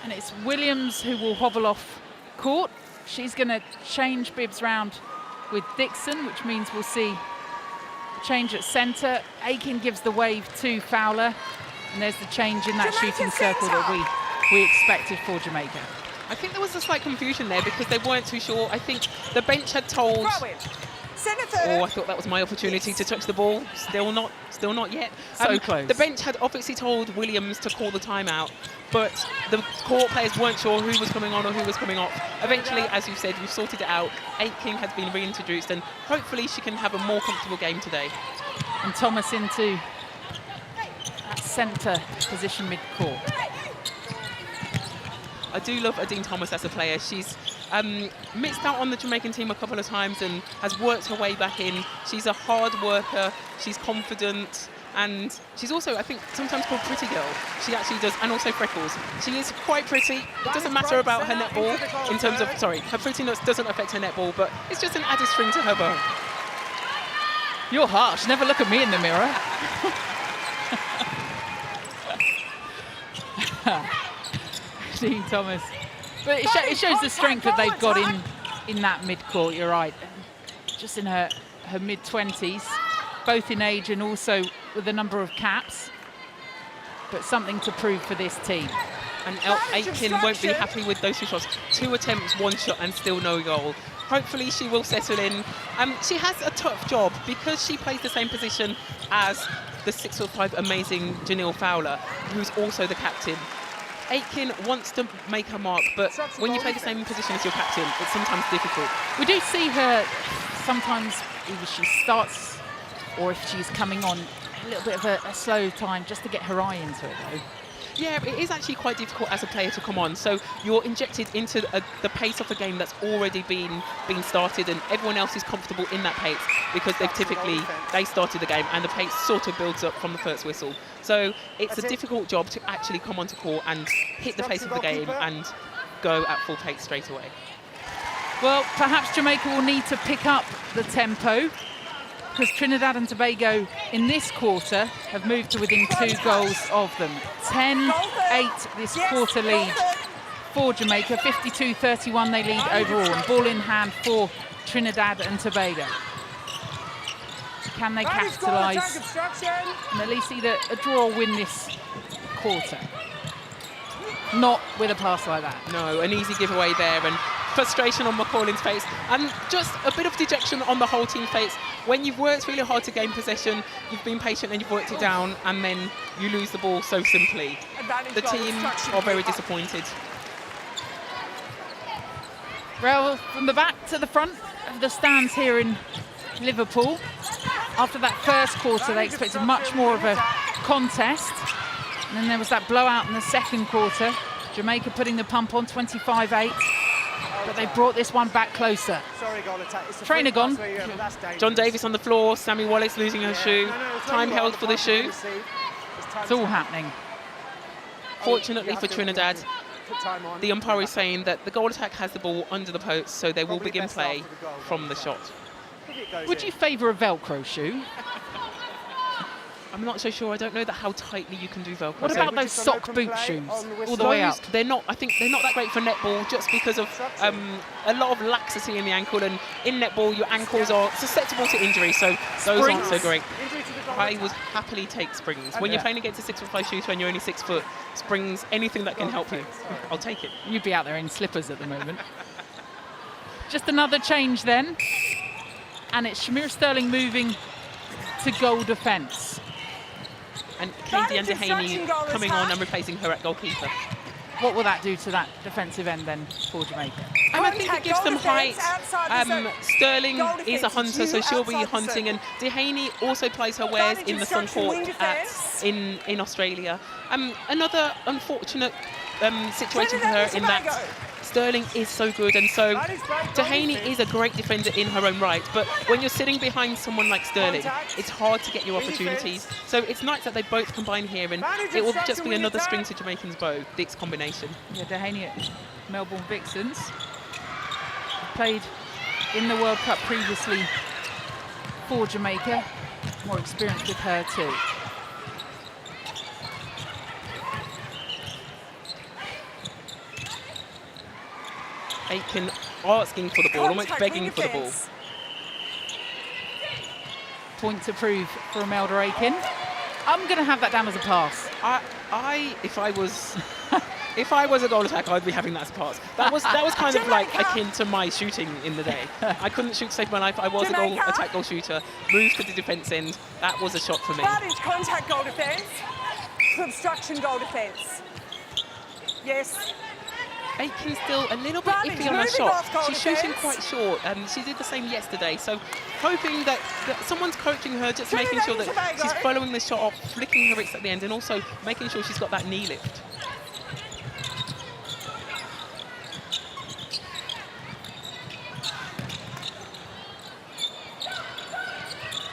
and it's Williams who will hobble off court. She's going to change bibs round with Dixon, which means we'll see a change at centre. Aiken gives the wave to Fowler, and there's the change in that Jamaica shooting circle that we expected for Jamaica. I think there was a slight confusion there because they weren't too sure. I think the bench had told. Throw in. Centre third. Oh, I thought that was my opportunity to touch the ball. Still not yet. So close. The bench had obviously told Williams to call the timeout, but the court players weren't sure who was coming on or who was coming off. Eventually, as you said, we've sorted it out. Aiken has been reintroduced, and hopefully she can have a more comfortable game today. And Thomas into that centre position mid-court. I do love Adine Thomas as a player. She's missed out on the Jamaican team a couple of times and has worked her way back in. She's a hard worker, she's confident, and she's also, I think, sometimes called Pretty Girl. She actually does, and also freckles. She is quite pretty. It doesn't matter about her netball in terms of, sorry, her prettiness doesn't affect her netball, but it's just an added string to her bow. You're harsh. Never look at me in the mirror. Dean Thomas. But it shows the strength that they've got in that mid-court, you're right. Just in her mid-20s, both in age and also with a number of caps. But something to prove for this team. And Aiken won't be happy with those 2 shots. 2 attempts, 1 shot, and still no goal. hopefully she will settle in. She has a tough job because she plays the same position as the 6'5" amazing Janelle Fowler, who's also the captain. Aitken wants to make her mark, but when you play the same position as your captain, it's sometimes difficult. We do see her sometimes, either she starts or if she's coming on, a little bit of a slow time just to get her eye into it, though. Yeah, it is actually quite difficult as a player to come on. So you're injected into the pace of a game that's already been started, and everyone else is comfortable in that pace because they started the game, and the pace sort of builds up from the first whistle. So it's a difficult job to actually come onto court and hit the pace of the game and go at full pace straight away. Well, perhaps Jamaica will need to pick up the tempo, because Trinidad and Tobago in this quarter have moved to within 2 goals of them. 10-8 this quarter lead for Jamaica, 52-31 they lead overall, and ball in hand for Trinidad and Tobago. Can they capitalise and at least either a draw or win this quarter? Not with a pass like that. No, an easy giveaway there, and frustration on McCallum's face, and just a bit of dejection on the whole team's face. When you've worked really hard to gain possession, you've been patient and you've worked it down, and then you lose the ball so simply. The team are very disappointed. Well, from the back to the front of the stands here in Liverpool, after that first quarter they expected much more of a contest, and then there was that blowout in the second quarter. Jamaica putting the pump on 25-8. But they brought this one back closer. Sorry, goal attack. Trainer gone. John Davis on the floor, Sammy Wallace losing her shoe. Time held for the shoe. It's all happening. Fortunately for Trinidad, the umpire is saying that the goal attack has the ball under the post, so they will begin play from the shot. Would you favour a Velcro shoe? I'm not so sure. I don't know how tightly you can do Velcro. What about those sock boot shoes all the way up? They're not. I think they're not that great for netball, just because of a lot of laxity in the ankle, and in netball your ankles are susceptible to injury, so those aren't so great. I would happily take springs. When you're playing against a 6'5" shooter and you're only 6 foot, springs, anything that can help you, I'll take it. You'd be out there in slippers at the moment. Just another change then, and it's Shamir Sterling moving to goal defence. And Katie and Dehaney coming on and replacing her at goalkeeper. What will that do to that defensive end then for Jamaica? And I think it gives them height. Sterling is a hunter, so she'll be hunting, and Dehaney also plays her wares in the sun court in Australia. Another unfortunate situation for her in that Sterling is so good, and so Dehaney is a great defender in her own right, but when you're sitting behind someone like Sterling, it's hard to get your opportunities. So it's nice that they both combine here, and it will just be another string to Jamaican's bow, this combination. Yeah, Dehaney at Melbourne Vixens. Played in the World Cup previously for Jamaica. More experience with her too. Aitken asking for the ball, almost begging for the ball. Point to prove for Imelda Aitken. I'm going to have that down as a pass. If I was a goal attack, I'd be having that as a pass. That was kind of like akin to my shooting in the day. I couldn't shoot to save my life. I was a goal attack goal shooter. Moved to the defence end. That was a shot for me. Advantage contact goal defence to obstruction goal defence. Yes. Aitken's still a little bit iffy on her shot. She's shooting quite short. She did the same yesterday. So hoping that someone's coaching her, just making sure that she's following the shot up, flicking her wrist at the end, and also making sure she's got that knee lift.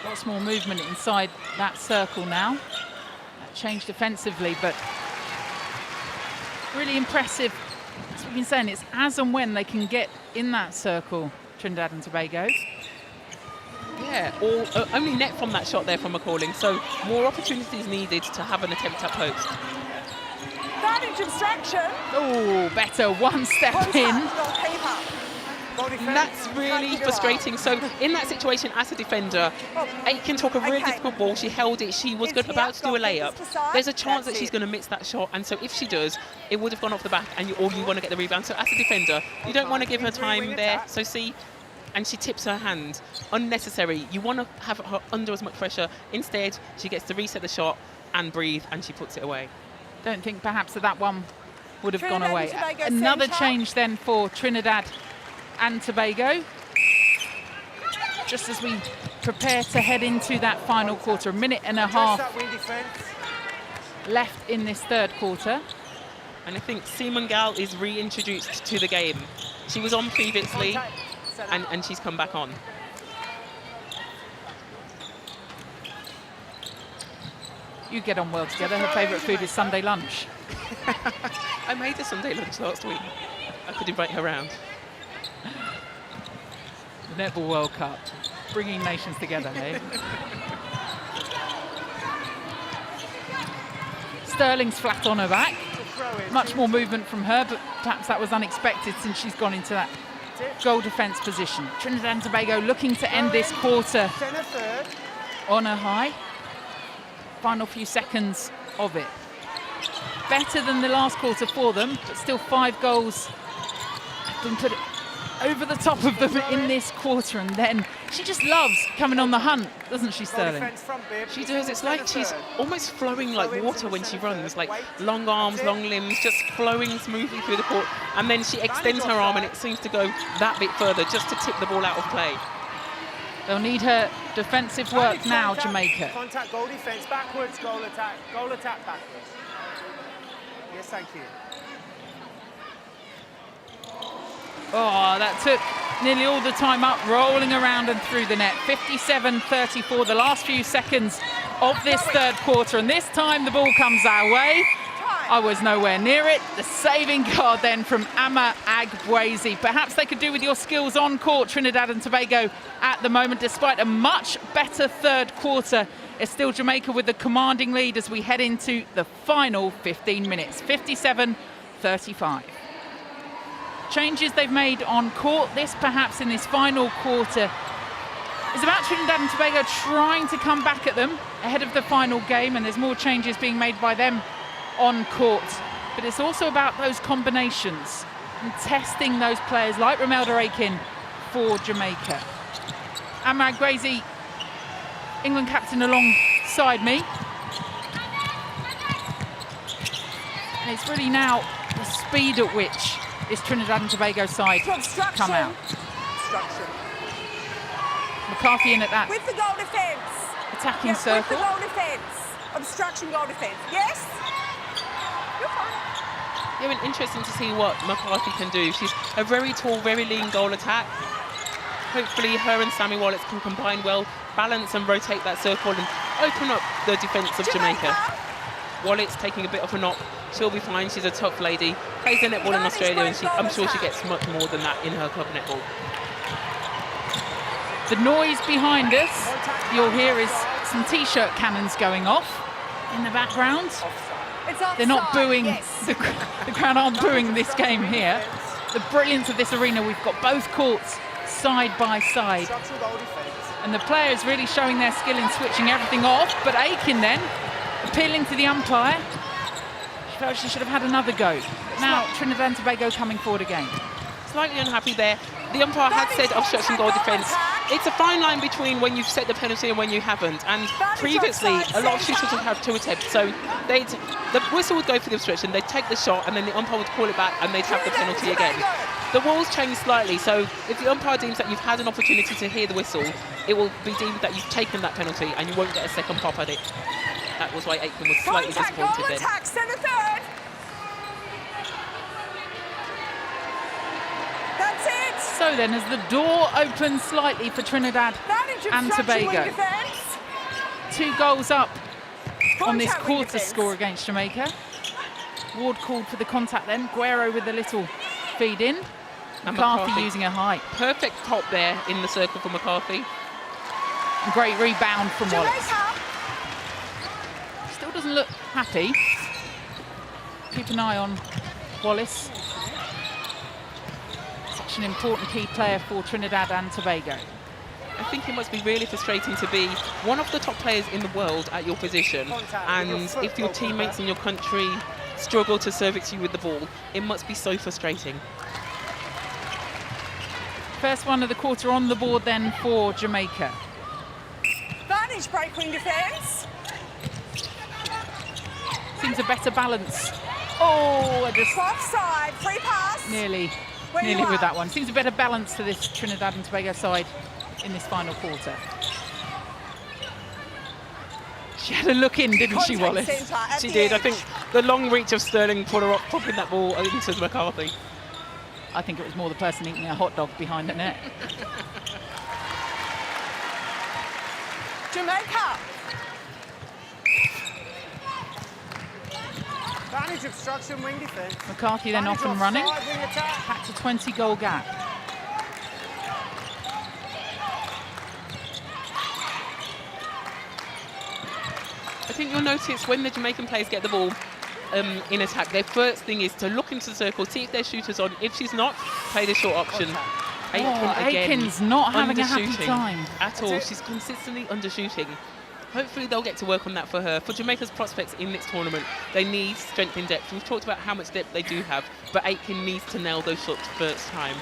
Lots more movement inside that circle now. That changed defensively, but really impressive. As we've been saying, it's as and when they can get in that circle, Trinidad and Tobago. Yeah, only net from that shot there from McCalling, so more opportunities needed to have an attempt at post. Advantage obstruction. Oh, better one step in. And that's really frustrating. So in that situation, as a defender, Aitken took a really difficult ball. She held it. She was about to do a layup. There's a chance that she's going to miss that shot. And so if she does, it would have gone off the back, and you want to get the rebound. So as a defender, you don't want to give her time there. So see, and she tips her hand. Unnecessary. You want to have her under as much pressure. Instead, she gets to reset the shot and breathe, and she puts it away. Don't think perhaps that one would have gone Trinidad away. and Tobago Another centre. change then for Trinidad and Tobago. Just as we prepare to head into that final quarter, a minute and a Address half that wing defence. left in this third quarter. And I think Simon Gal is reintroduced to the game. She was on previously, Contact. Set up. and she's come back on. You get on well together. Her favourite food is Sunday lunch. I made a Sunday lunch last week. I could invite her round. The Netball World Cup, bringing nations together, eh? Sterling's flat on her back. Much more movement from her, but perhaps that was unexpected since she's gone into that goal defence position. Trinidad and Tobago looking to end this quarter Centre third. on a high. Final few seconds of it. Better than the last quarter for them, but still 5 goals have been put over the top of them in this quarter. And then she just loves coming on the hunt, doesn't she, Goal Sterling? defence front bib. She does. It's like she's Centre almost flowing like water when she runs, like long arms, long limbs, just flowing smoothly through the court. And then she extends her arm and it seems to go that bit further just to tip the ball out of play. They'll need her defensive third. work now, Contact, Jamaica. Contact, goal defence, backwards, goal attack backwards. Yes, thank you. Oh, that took nearly all the time up, rolling around and through the net. 57-34, the last few seconds of this third quarter. And this time the ball comes our way. I was nowhere near it. The saving guard then from Ama Agbuezi. Perhaps they could do with your skills on court, Trinidad and Tobago, at the moment. Despite a much better third quarter, it's still Jamaica with the commanding lead as we head into the final 15 minutes. 57-35. Changes they've made on court. This perhaps in this final quarter is about Trinidad and Tobago trying to come back at them ahead of the final game, and there's more changes being made by them on court. But it's also about those combinations and testing those players like Romelda Aiken for Jamaica. Amar Grazy, England captain, alongside me. And it's really now the speed at which this Trinidad and Tobago side come out. Obstruction. McCarthy in at that With the goal defence. attacking With circle. the goal defence. Obstruction goal defence. Yes? You're fine. Yeah, and interesting to see what McCarthy can do. She's a very tall, very lean goal attack. Hopefully her and Sammy Wallace can combine well, balance and rotate that circle and open up the defence of Jamaica. Wallace taking a bit of a knock. She'll be fine. She's a tough lady. Plays the netball in Australia, and I'm sure she gets much more than that in her club netball. The noise behind us, you'll hear, is some T-shirt cannons going off in the background. It's offside. They're not booing, Yes. the crowd aren't booing this game here. The brilliance of this arena, we've got both courts side by side. Structural goal defence. And the players really showing their skill in switching everything off. But Aiken then, appealing to the umpire, she felt she should have had another go. Now Trinidad and Tobago coming forward again. Slightly unhappy there. The umpire had said obstruction goal defence. It's a fine line between when you've set the penalty and when you haven't. And previously, a lot of shooters would have 2 attempts. So the whistle would go for the obstruction, they'd take the shot, and then the umpire would call it back, and they'd have the penalty again. The rules changed slightly, so if the umpire deems that you've had an opportunity to hear the whistle, it will be deemed that you've taken that penalty, and you won't get a second pop at it. That was why Aiken was slightly disappointed then. Attack, centre third. That's it. So then, as the door opens slightly for Trinidad Manage and obstruction Tobago. wing defence. 2 goals up on this Contact wing quarter defence. score against Jamaica. Ward called for the contact then. Guerrero with a little feed in. And McCarthy using a high. Perfect pop there in the circle for McCarthy. Great rebound from Wallace. Jamaica. Still doesn't look happy. Keep an eye on Wallace. Such an important key player for Trinidad and Tobago. I think it must be really frustrating to be one of the top players in the world at your position, and if your teammates in your country struggle to serve it to you with the ball, it must be so frustrating. First one of the quarter on the board then for Jamaica. Vantage break wing defence. Seems a better balance. Oh, I just Offside, free pass. nearly Where you with are. that one. Seems a better balance to this Trinidad and Tobago side in this final quarter. She had a look in, didn't she, Contact Wallace? centre at She the did. I edge. think the long reach of Sterling put her up, popping that ball into McCarthy. I think it was more the person eating a hot dog behind the net. Jamaica. Vantage obstruction, wing defence. McCarthy then off and running. Offside, wing attack. Back to 20-goal gap. I think you'll notice when the Jamaican players get the ball in attack, their first thing is to look into the circle, see if their shooter's on. If she's not, play the short option. Aiken's not having a happy undershooting time. at all. She's consistently undershooting. Hopefully they'll get to work on that for her. For Jamaica's prospects in this tournament, they need strength in depth. We've talked about how much depth they do have, but Aiken needs to nail those shots first time.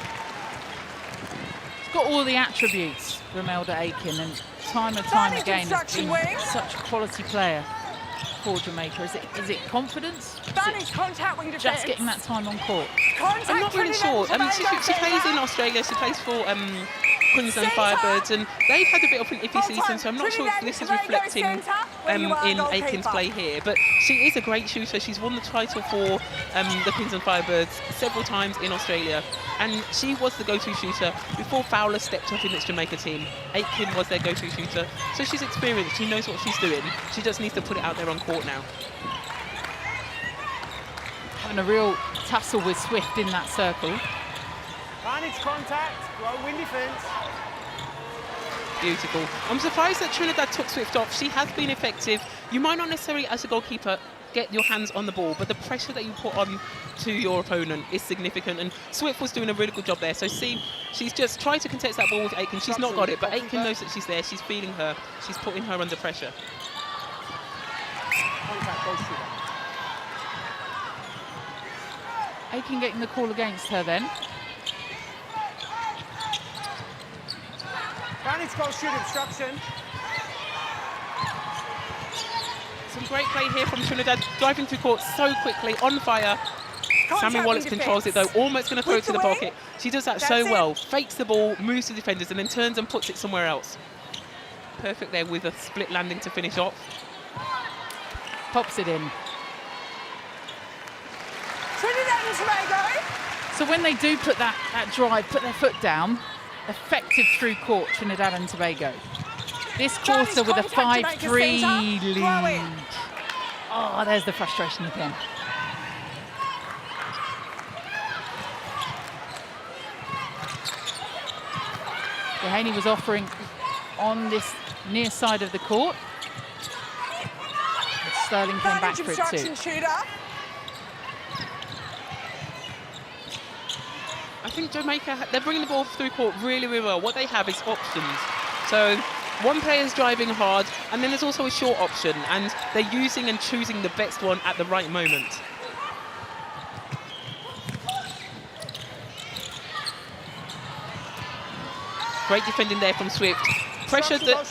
She's got all the attributes, Romelda Aiken, and time and time Vantage again has obstruction been wing. such a quality player for Jamaica. Is it confidence? Is it Vantage contact wing defence. just getting that time on court? Contact I'm not really Trinidad sure. I mean, she Tobago plays centre. in Australia. She plays for Queensland Centre. Firebirds, and they've had a bit of an iffy Hold season, on. so I'm not sure if this is Trinidad reflecting Tobago centre, where you are, in Aiken's goalkeeper. play here. But she is a great shooter. She's won the title for the Queensland Firebirds several times in Australia, and she was the go-to shooter before Fowler stepped up in this Jamaica team. Aiken was their go-to shooter, so she's experienced. She knows what she's doing. She just needs to put it out there on court now. Having a real tussle with Swift in that circle. Vantage contact, well, wing defence. Beautiful. I'm surprised that Trinidad took Swift off. She has been effective. You might not necessarily, as a goalkeeper, get your hands on the ball, but the pressure that you put on to your opponent is significant, and Swift was doing a really good job there. So see, she's just tried to contest that ball with Aiken. She's not got it, but Aiken knows that she's there. She's feeling her. She's putting her under pressure. Contact goal shooter. Aiken getting the call against her then. Vantage goal shoot obstruction. Some great play here from Trinidad, driving through court so quickly, on fire. Sammy Contact Wallace wing controls it though, defence. almost going to throw it With to the the wing. pocket. She does that That's so it. well, fakes the ball, moves to defenders, and then turns and puts it somewhere else. Perfect there with a split landing to finish off. Pops it in. Trinidad and Tobago. So when they do put that drive, put their foot down, effective through court, Trinidad and Tobago. This quarter with a contact, Jamaica 5-3 centre. Throw lead. in. Oh, there's the frustration again. Dehaney was offering on this near side of the court. But Sterling came back Vantage for it too. obstruction shooter. I think Jamaica, they're bringing the ball through court really, really well. What they have is options. So one player's driving hard, and then there's also a short option, and they're using and choosing the best one at the right moment. Great defending there from Swift. Pressured the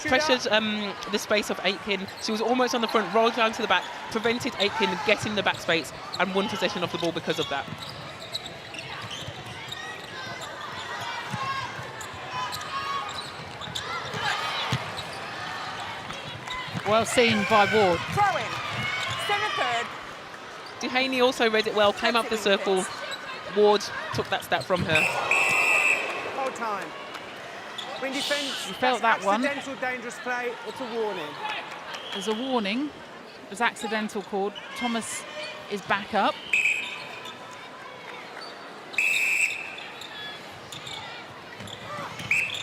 space of Aiken. She was almost on the front, rolled down to the back, prevented Aiken getting the back space, and won possession of the ball because of that. Well seen by Ward. Throw in. Centre third. Dehaney also read it well, came up the circle. Ward took that stat from her. Hold time. Wing defence. You felt That's that one. accidental dangerous play. It's a warning. There's a warning. It was accidental called. Thomas is back up.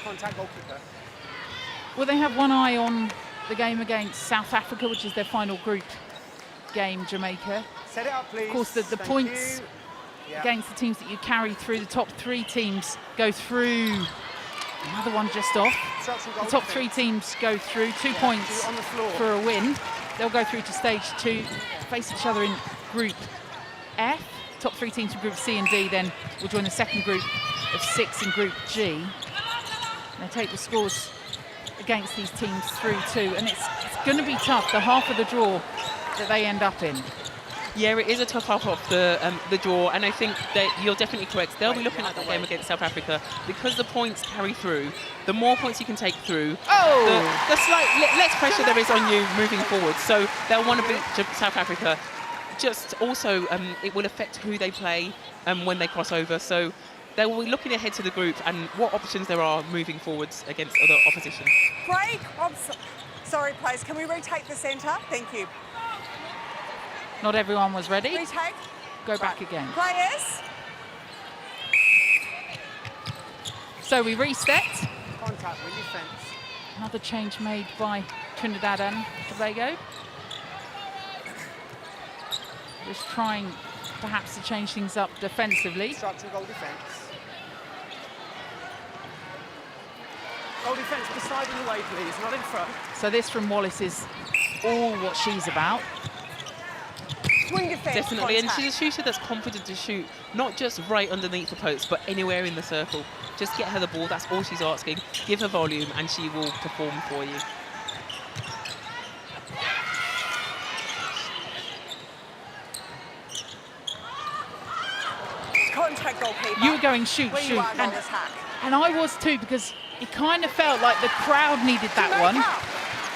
Contact goalkeeper. Well, they have one eye on the game against South Africa, which is their final group game, Jamaica. Set it up, please. Of course, the Thank points you. Yeah. against the teams that you carry through, the top 3 teams go through. Another one just off. Obstruction The goal top 3 defence. teams go through, 2 points on the floor. for a win. They'll go through to stage 2, face each other in Group F. Top 3 teams from Group C and D then will join the second group of 6 in Group G. They take the scores against these teams through too, and it's going to be tough, the half of the draw that they end up in. Yeah, it is a tough half of the draw, and I think that you're definitely correct. They'll be looking at that game against South Africa because the points carry through. The more points you can take through, the slight less pressure there is on you moving forward. So they'll want to beat South Africa. Just also, it will affect who they play when they cross over. So they will be looking ahead to the group and what options there are moving forwards against other opposition. Break. Sorry, players. Can we retake the centre? Thank you. Not everyone was ready. Retake. Go back again. Players. So we reset. Contact with defence. Another change made by Trinidad and Tobago. Just trying perhaps to change things up defensively. Structural goal defence. Goal defence beside and away, please, not in front. So this from Wallace is all what she's about. Swing defence. Definitely, contact. and she's a shooter that's confident to shoot, not just right underneath the post, but anywhere in the circle. Just get her the ball, that's all she's asking. Give her volume and she will perform for you. Contact goalkeeper. You were going shoot, Where shoot. you are, goal attack. And I was too, because it kind of felt like the crowd needed that one.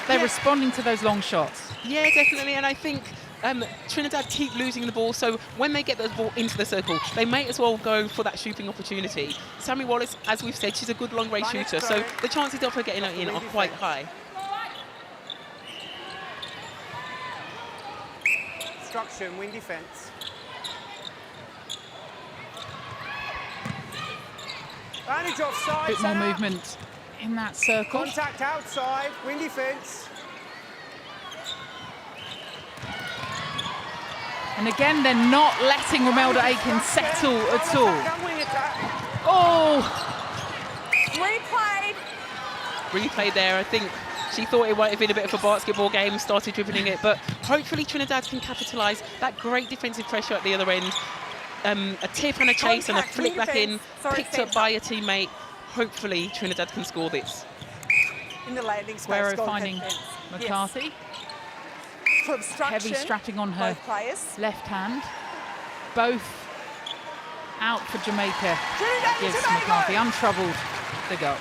They're responding to those long shots. Yeah, definitely, and I think Trinidad keep losing the ball, so when they get the ball into the circle, they may as well go for that shooting opportunity. Sammy Wallace, as we've said, she's a good long-range shooter, so the chances of her getting it in are quite high. Obstruction, win defence. Advantage offside. A bit more centre. movement in that circle. Contact outside, win defence. And again, they're not letting Romelda Aiken settle at all. Attack and wing attack. Oh, Replayed. Replay there, I think she thought it might have been a bit of a basketball game, started dribbling it, but hopefully Trinidad can capitalise. That great defensive pressure at the other end. A tip and a chase and a flick back in, picked up by a teammate. Hopefully Trinidad can score this. In the landing space. Guerrero goal finding defence. McCarthy. Yes. For obstruction. Heavy strapping on her Both players. left hand. Both out for Jamaica. Trinidad Gives Tobago. McCarthy untroubled the goal.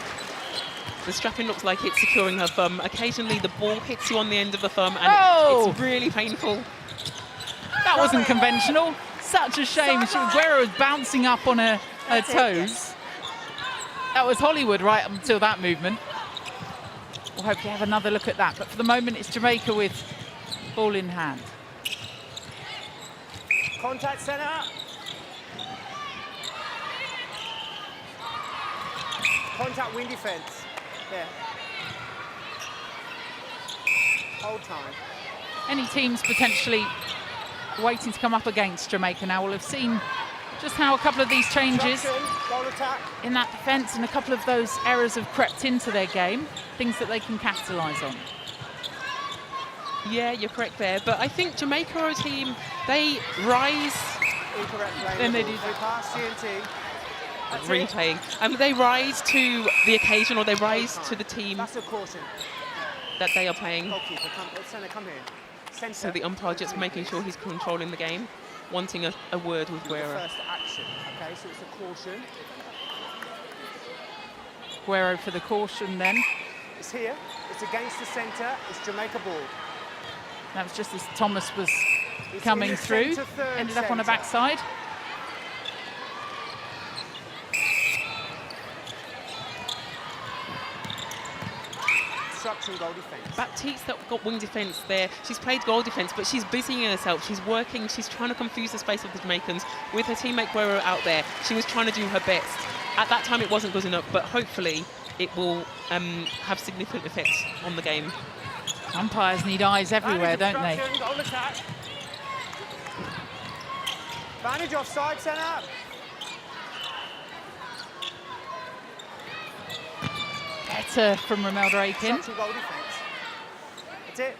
The strapping looks like it's securing her thumb. Occasionally the ball hits you on the end of the thumb and it's really painful. That wasn't conventional. Such a shame. Guerrero was bouncing up on her That's it, toes. yes. That was Hollywood right up until that movement. We'll hopefully have another look at that. But for the moment, it's Jamaica with ball in hand. Contact centre. Contact win defence. There. Hold time. Any teams potentially waiting to come up against Jamaica now will have seen just how a couple of these changes Obstruction, goal attack. in that defence and a couple of those errors have crept into their game, things that they can capitalise on. Yeah, you're correct there, but I think Jamaica are a team, they rise, Incorrect play. Then they do They pass TNT. That's really it. playing, they rise to the occasion, or they rise to the team That's a caution. that they are playing. Goalkeeper, centre, come here. Centre. So the umpire just making sure he's controlling the game, wanting a word with The Guerrero. first action. Okay, so it's a caution. Guerrero for the caution then. It's here. It's against the centre. It's Jamaica ball. That was just as Thomas was It's coming in the through, centre, third ended up on a centre. backside. Obstruction, goal defence. Baptiste's that got wing defence there. She's played goal defence, but she's busying herself. She's working. She's trying to confuse the space of the Jamaicans with her teammate Guerrero out there. She was trying to do her best. At that time, it wasn't good enough, but hopefully it will have significant effects on the game. Umpires need eyes everywhere, don't they? Obstruction, goal attack. Advantage offside, centre. Better from Romelda Aiken. Obstruction, goal defence. That's it.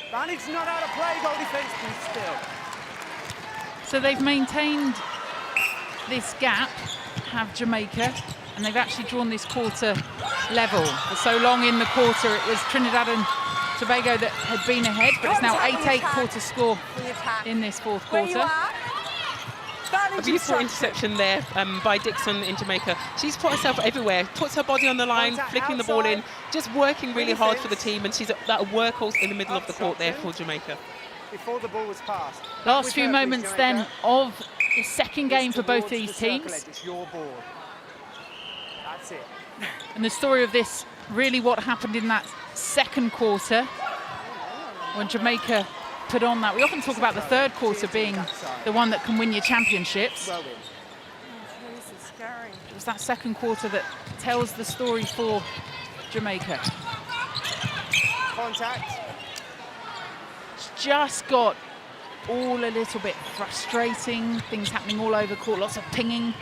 Advantage not out of play, goal defence, please still. So they've maintained this gap have Jamaica, and they've actually drawn this quarter level. For so long in the quarter, it was Trinidad and Tobago that had been ahead, but it's now 8-8 quarter score in this fourth quarter. A beautiful interception there by Dixon in Jamaica. She's put herself everywhere, puts her body on the line, flicking the ball in, just working really hard for the team, and she's that workhorse in the middle of the court there for Jamaica. Before the ball was passed. Last few moments then of the second game for both these teams. It's your ball. That's it. And the story of this, really what happened in that second quarter when Jamaica put on that. We often talk about the third quarter being the one that can win your championships. It was that second quarter that tells the story for Jamaica. Contact. It's just got all a little bit frustrating, things happening all over court, lots of pinging.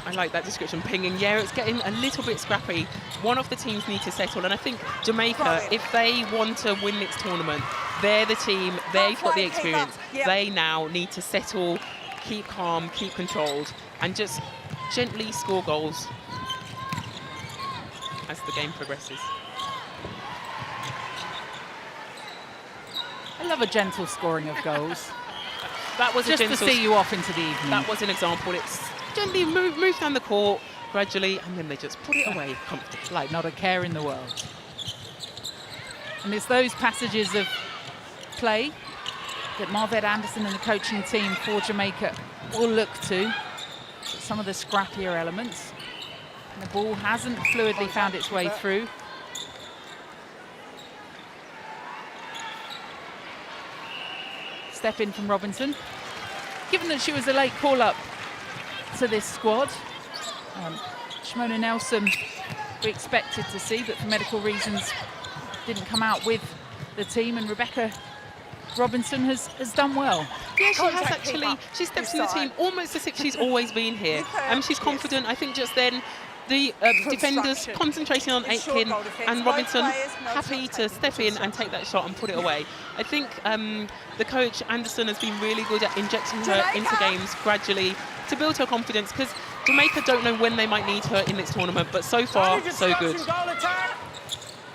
I like that description, pinging. Yeah, it's getting a little bit scrappy. One of the teams need to settle, and I think Jamaica, if they want to win this tournament, they're the team, they've got the experience. They now need to settle, keep calm, keep controlled, and just gently score goals as the game progresses. I love a gentle scoring of goals. That was just a gentle, to see you off into the evening. That was an example. It's gently move down the court gradually, and then they just put it away comfortably. Like not a care in the world. And it's those passages of play that Marvette Anderson and the coaching team for Jamaica will look to. Some of the scrappier elements. And the ball hasn't fluidly found its way through. Step in from Robinson. Given that she was a late call-up to this squad, Shimona Nelson we expected to see, but for medical reasons didn't come out with the team, and Rebecca Robinson has done well. Yeah, she has actually. She steps in the team almost as if she's always been here. She's confident. I think just then the defenders concentrating on Aitken and Robinson happy to step in and take that shot and put it away. I think the coach Anderson has been really good at injecting her into games gradually to build her confidence, because Jamaica don't know when they might need her in this tournament, but so far so good. Goal attack.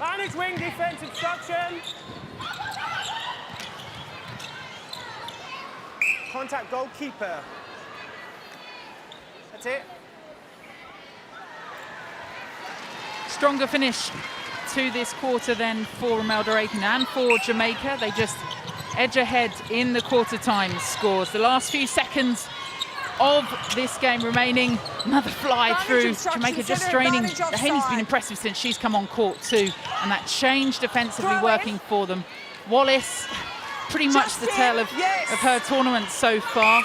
Manage wing defense obstruction. Contact goalkeeper. That's it. Stronger finish to this quarter then for Imelda Aiken and for Jamaica. They just edge ahead in the quarter time scores. The last few seconds of this game remaining. Another fly through. Jamaica just straining. Haney's been impressive since she's come on court too, and that change defensively working for them. Wallace, pretty much the tale of her tournament so far.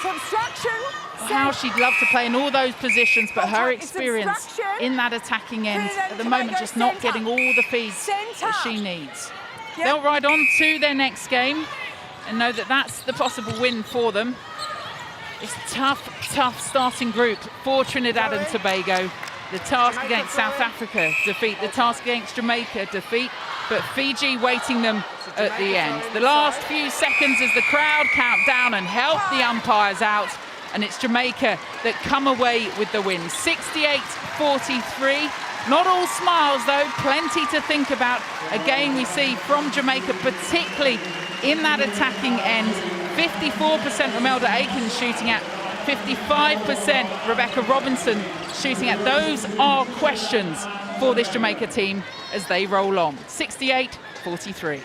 How she'd love to play in all those positions, but her experience in that attacking end at the moment just not getting all the feeds that she needs. They'll ride on to their next game and know that that's the possible win for them. It's tough starting group for Trinidad and Tobago. The task against South Africa, defeat. The task against Jamaica, defeat. But Fiji waiting them at the end. The last few seconds as the crowd count down and help the umpires out. And it's Jamaica that come away with the win. 68-43. Not all smiles though, plenty to think about. Again, we see from Jamaica, particularly in that attacking end, 54% Imelda Aiken shooting at, 55% Rebecca Robinson shooting at. Those are questions for this Jamaica team as they roll on. 68-43.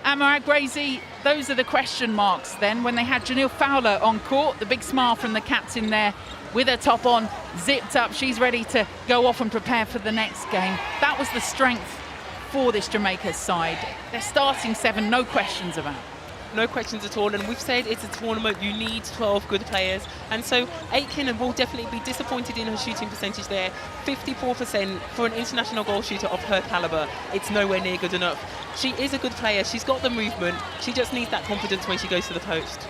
Amarad Gracie, those are the question marks then when they had Janelle Fowler on court. The big smile from the captain there with her top on, zipped up. She's ready to go off and prepare for the next game. That was the strength for this Jamaica side. Their starting seven, no questions about. No questions at all, and we've said it's a tournament, you need 12 good players, and so Aitken will definitely be disappointed in her shooting percentage there. 54% for an international goal shooter of her calibre. It's nowhere near good enough. She is a good player, she's got the movement, she just needs that confidence when she goes to the post.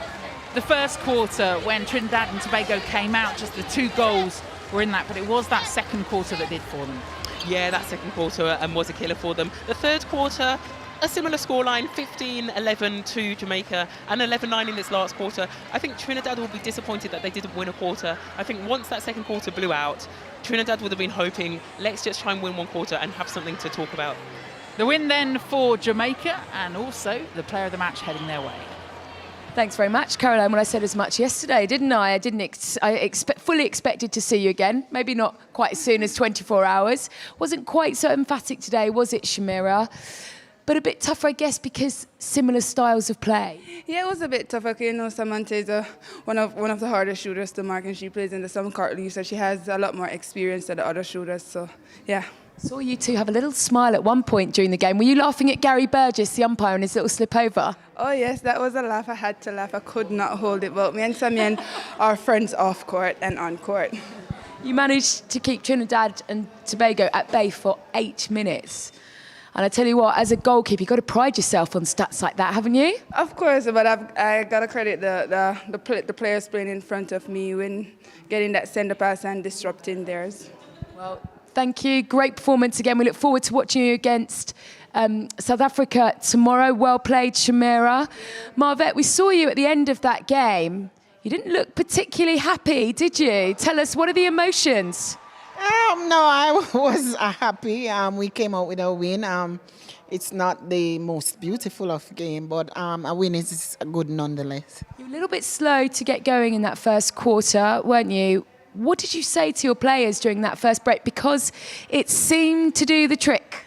The first quarter, when Trinidad and Tobago came out, just the 2 goals were in that, but it was that second quarter that did for them. Yeah, that second quarter was a killer for them. The third quarter, a similar scoreline, 15-11 to Jamaica and 11-9 in this last quarter. I think Trinidad will be disappointed that they didn't win a quarter. I think once that second quarter blew out, Trinidad would have been hoping, let's just try and win one quarter and have something to talk about. The win then for Jamaica, and also the player of the match heading their way. Thanks very much, Caroline. Well, I said as much yesterday, didn't I? I fully expected to see you again. Maybe not quite as soon as 24 hours. Wasn't quite so emphatic today, was it, Shamira? But a bit tougher, I guess, because similar styles of play. Yeah, it was a bit tougher. You know, Samantha is one of the hardest shooters to mark, and she plays in the Southern Court League, so she has a lot more experience than the other shooters. So, yeah. Saw you two have a little smile at one point during the game. Were you laughing at Gary Burgess, the umpire, and his little slip over? Oh, yes, that was a laugh. I had to laugh. I could not hold it. But me and Samien are friends off court and on court. You managed to keep Trinidad and Tobago at bay for 8 minutes. And I tell you what, as a goalkeeper, you've got to pride yourself on stats like that, haven't you? Of course, but I got to credit the players playing in front of me when getting that sender pass and disrupting theirs. Well, thank you. Great performance again. We look forward to watching you against South Africa tomorrow. Well played, Shamira. Marvette, we saw you at the end of that game. You didn't look particularly happy, did you? Tell us, what are the emotions? No, I was happy. We came out with a win. It's not the most beautiful of game, but a win is good nonetheless. You were a little bit slow to get going in that first quarter, weren't you? What did you say to your players during that first break? Because it seemed to do the trick.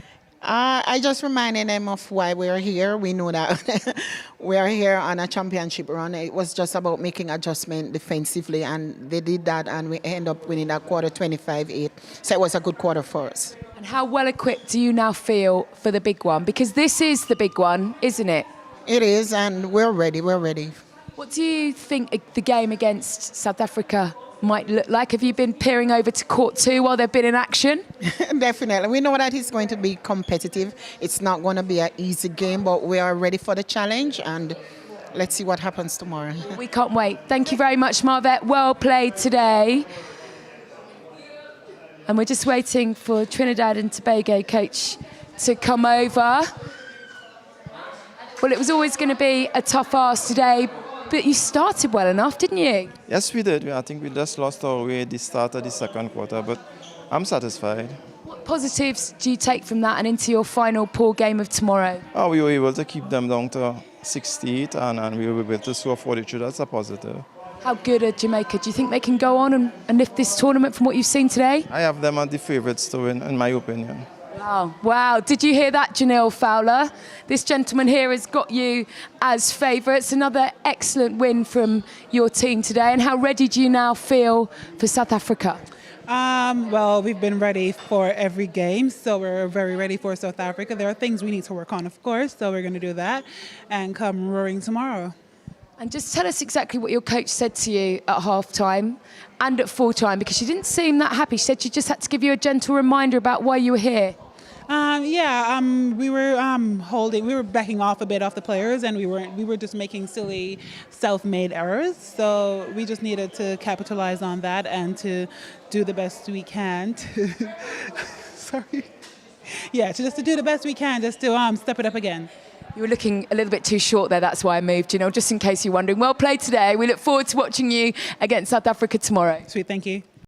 I just reminded them of why we're here. We know that we're here on a championship run. It was just about making adjustment defensively, and they did that, and we end up winning that quarter 25-8. So it was a good quarter for us. And how well equipped do you now feel for the big one? Because this is the big one, isn't it? It is, and we're ready. We're ready. What do you think the game against South Africa might look like? Have you been peering over to court 2 while they've been in action? Definitely. We know that it's going to be competitive. It's not going to be an easy game, but we are ready for the challenge, and let's see what happens tomorrow. We can't wait. Thank you very much, Marvette. Well played today. And we're just waiting for Trinidad and Tobago coach to come over. Well, it was always going to be a tough ask today, but you started well enough, didn't you? Yes, we did. I think we just lost our way at the start of the second quarter, but I'm satisfied. What positives do you take from that and into your final pool game of tomorrow? Oh, we were able to keep them down to 68 and we were able to score 42. That's a positive. How good are Jamaica? Do you think they can go on and lift this tournament from what you've seen today? I have them as the favourites to win, in my opinion. Wow. Did you hear that, Janelle Fowler? This gentleman here has got you as favourites. Another excellent win from your team today. And how ready do you now feel for South Africa? Well, we've been ready for every game, so we're very ready for South Africa. There are things we need to work on, of course, so we're going to do that and come roaring tomorrow. And just tell us exactly what your coach said to you at half-time and at full-time, because she didn't seem that happy. She said she just had to give you a gentle reminder about why you were here. We were backing off a bit off the players, and we were just making silly self-made errors. So we just needed to capitalize on that and to do the best we can to to do the best we can, just to step it up again. You were looking a little bit too short there, that's why I moved, just in case you're wondering. Well played today. We look forward to watching you against South Africa tomorrow. Sweet, thank you.